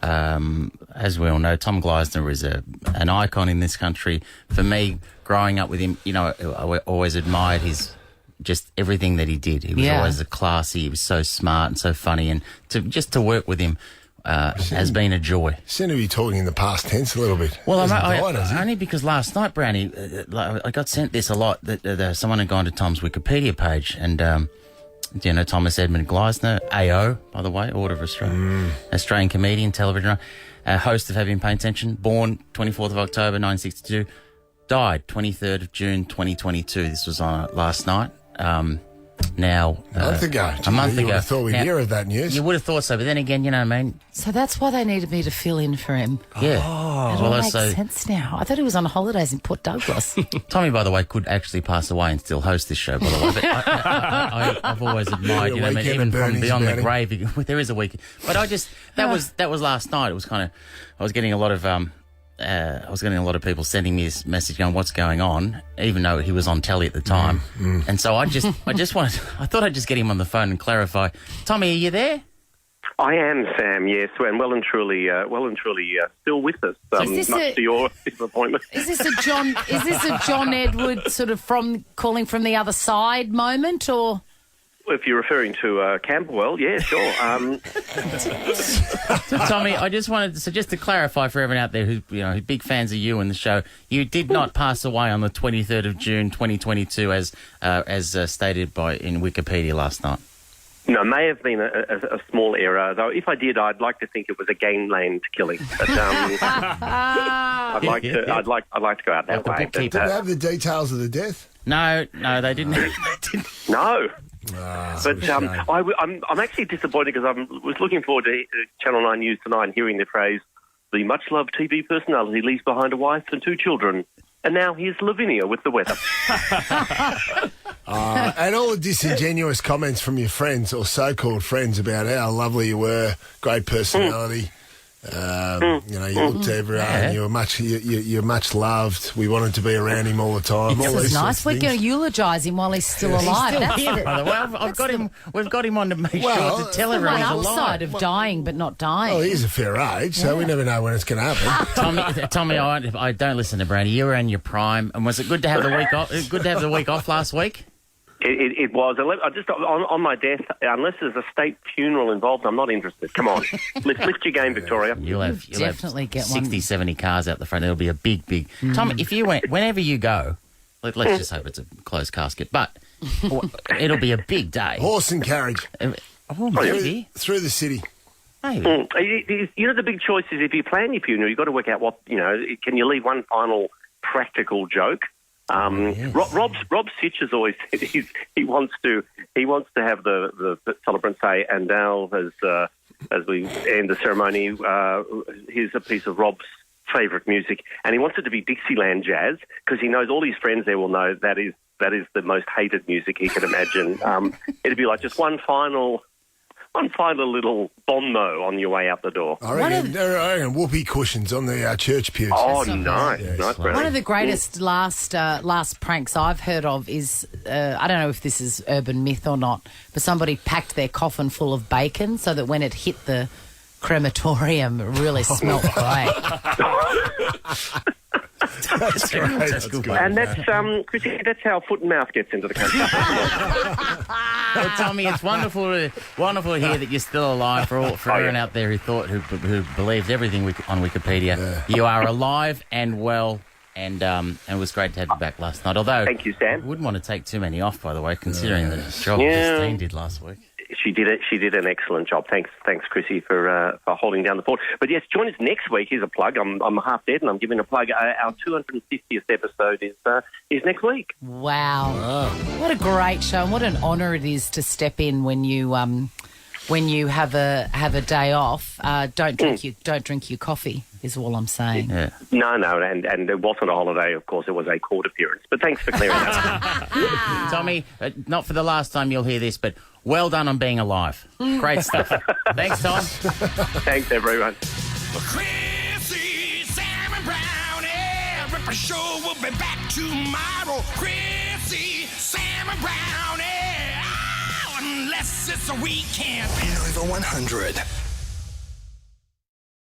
as we all know, Tom Gleisner is an icon in this country. For me, growing up with him, you know, I always admired his just everything that he did. He was always classy. He was so smart and so funny, and to work with him has been a joy. Seem to be talking in the past tense a little bit. Well, only because last night, Brownie, I got sent this a lot. That someone had gone to Tom's Wikipedia page, and you know, Thomas Edmund Gleisner, AO, by the way, Order of Australia, Australian comedian, television host of Have You Been Paying Attention, born 24th of October 1962, died 23rd of June 2022. This was on last night. Now, a month ago. A month ago. You would have thought we'd hear of that news. You would have thought so, but then again, you know what I mean? So that's why they needed me to fill in for him. Yeah. It all makes sense now. I thought he was on holidays in Port Douglas. Tommy, by the way, could actually pass away and still host this show, by the way. But I've always admired, you know, I mean, even from beyond the grave, there is a week. But that was last night. It was kind of, I was getting a lot of people sending me this message going, what's going on, even though he was on telly at the time. And so I thought I'd just get him on the phone and clarify. Tommy, are you there? I am, Sam, yes, and well and truly still with us, much to your disappointment. Is this a John Edward sort of calling from the other side moment, or? If you're referring to Camberwell, yeah, sure. So, Tommy, I just wanted to clarify for everyone out there who big fans of you and the show, you did not pass away on the 23rd of June 2022 as stated in Wikipedia last night. No, may have been a small error, though. If I did, I'd like to think it was a gangland killing. But I'd like to go out that way. Did they have the details of the death? No, they didn't. No. But I'm actually disappointed because I was looking forward to Channel 9 News tonight and hearing the phrase, the much-loved TV personality leaves behind a wife and 2 children. And now here's Lavinia with the weather. And all the disingenuous comments from your friends or so-called friends about how lovely you were, great personality. You looked to everyone. You were you're much loved. We wanted to be around him all the time. This is nice. We're going to eulogise him while he's still alive. He's still here, by the way. I've got him. We've got him on to make sure to tell everyone he's alive. Upside of dying but not dying. Well, he's a fair age, so we never know when it's going to happen. Tommy, I don't listen to Brownie. You were in your prime, and was it good to have the week off? Good to have the week off last week? It was. I just on my death, unless there's a state funeral involved, I'm not interested. Come on, lift your game, Victoria. You'll definitely have get 60, 70 cars out the front. It'll be a big. Tom, if you whenever you go, let's just hope it's a closed casket, but it'll be a big day. Horse and carriage. Maybe through the city. Maybe. You know, the big choice is if you plan your funeral, you've got to work out what can you leave one final practical joke. Rob Sitch has always said he wants to have the celebrant say, and now as as we end the ceremony, here's a piece of Rob's favourite music, and he wants it to be Dixieland jazz because he knows all his friends there will know that is the most hated music he can imagine. It'd be like just one final little bono on your way out the door. I reckon whoopee cushions on the church pews. Oh, nice. Yeah, nice. One of the greatest last pranks I've heard of is, I don't know if this is urban myth or not, but somebody packed their coffin full of bacon so that when it hit the crematorium, it really smelled great. That's great. That's good. And that's, Chrissie, that's how foot and mouth gets into the country. Well, Tommy, it's wonderful to hear that you're still alive. For everyone out there who believes everything on Wikipedia, you are alive and well, and it was great to have you back last night. Although, thank you, Sam. I wouldn't want to take too many off, by the way, considering the job Christine did last week. She did an excellent job. Thanks, Chrissie, for holding down the fort. But yes, join us next week. Here's a plug. I'm half dead, and I'm giving a plug. Our 250th episode is next week. Wow. What a great show, and what an honour it is to step in when you have a day off. Don't drink your coffee. Is all I'm saying. Yeah. No, and it wasn't a holiday. Of course, it was a court appearance. But thanks for clearing that. Tommy, not for the last time you'll hear this, but well done on being alive. Great stuff. Thanks, Tom. Thanks, everyone. Chrissie, Sam and Brownie. Ripper Show will be back tomorrow. Chrissie, Sam and Brownie. Oh, unless it's a weekend. Over 100.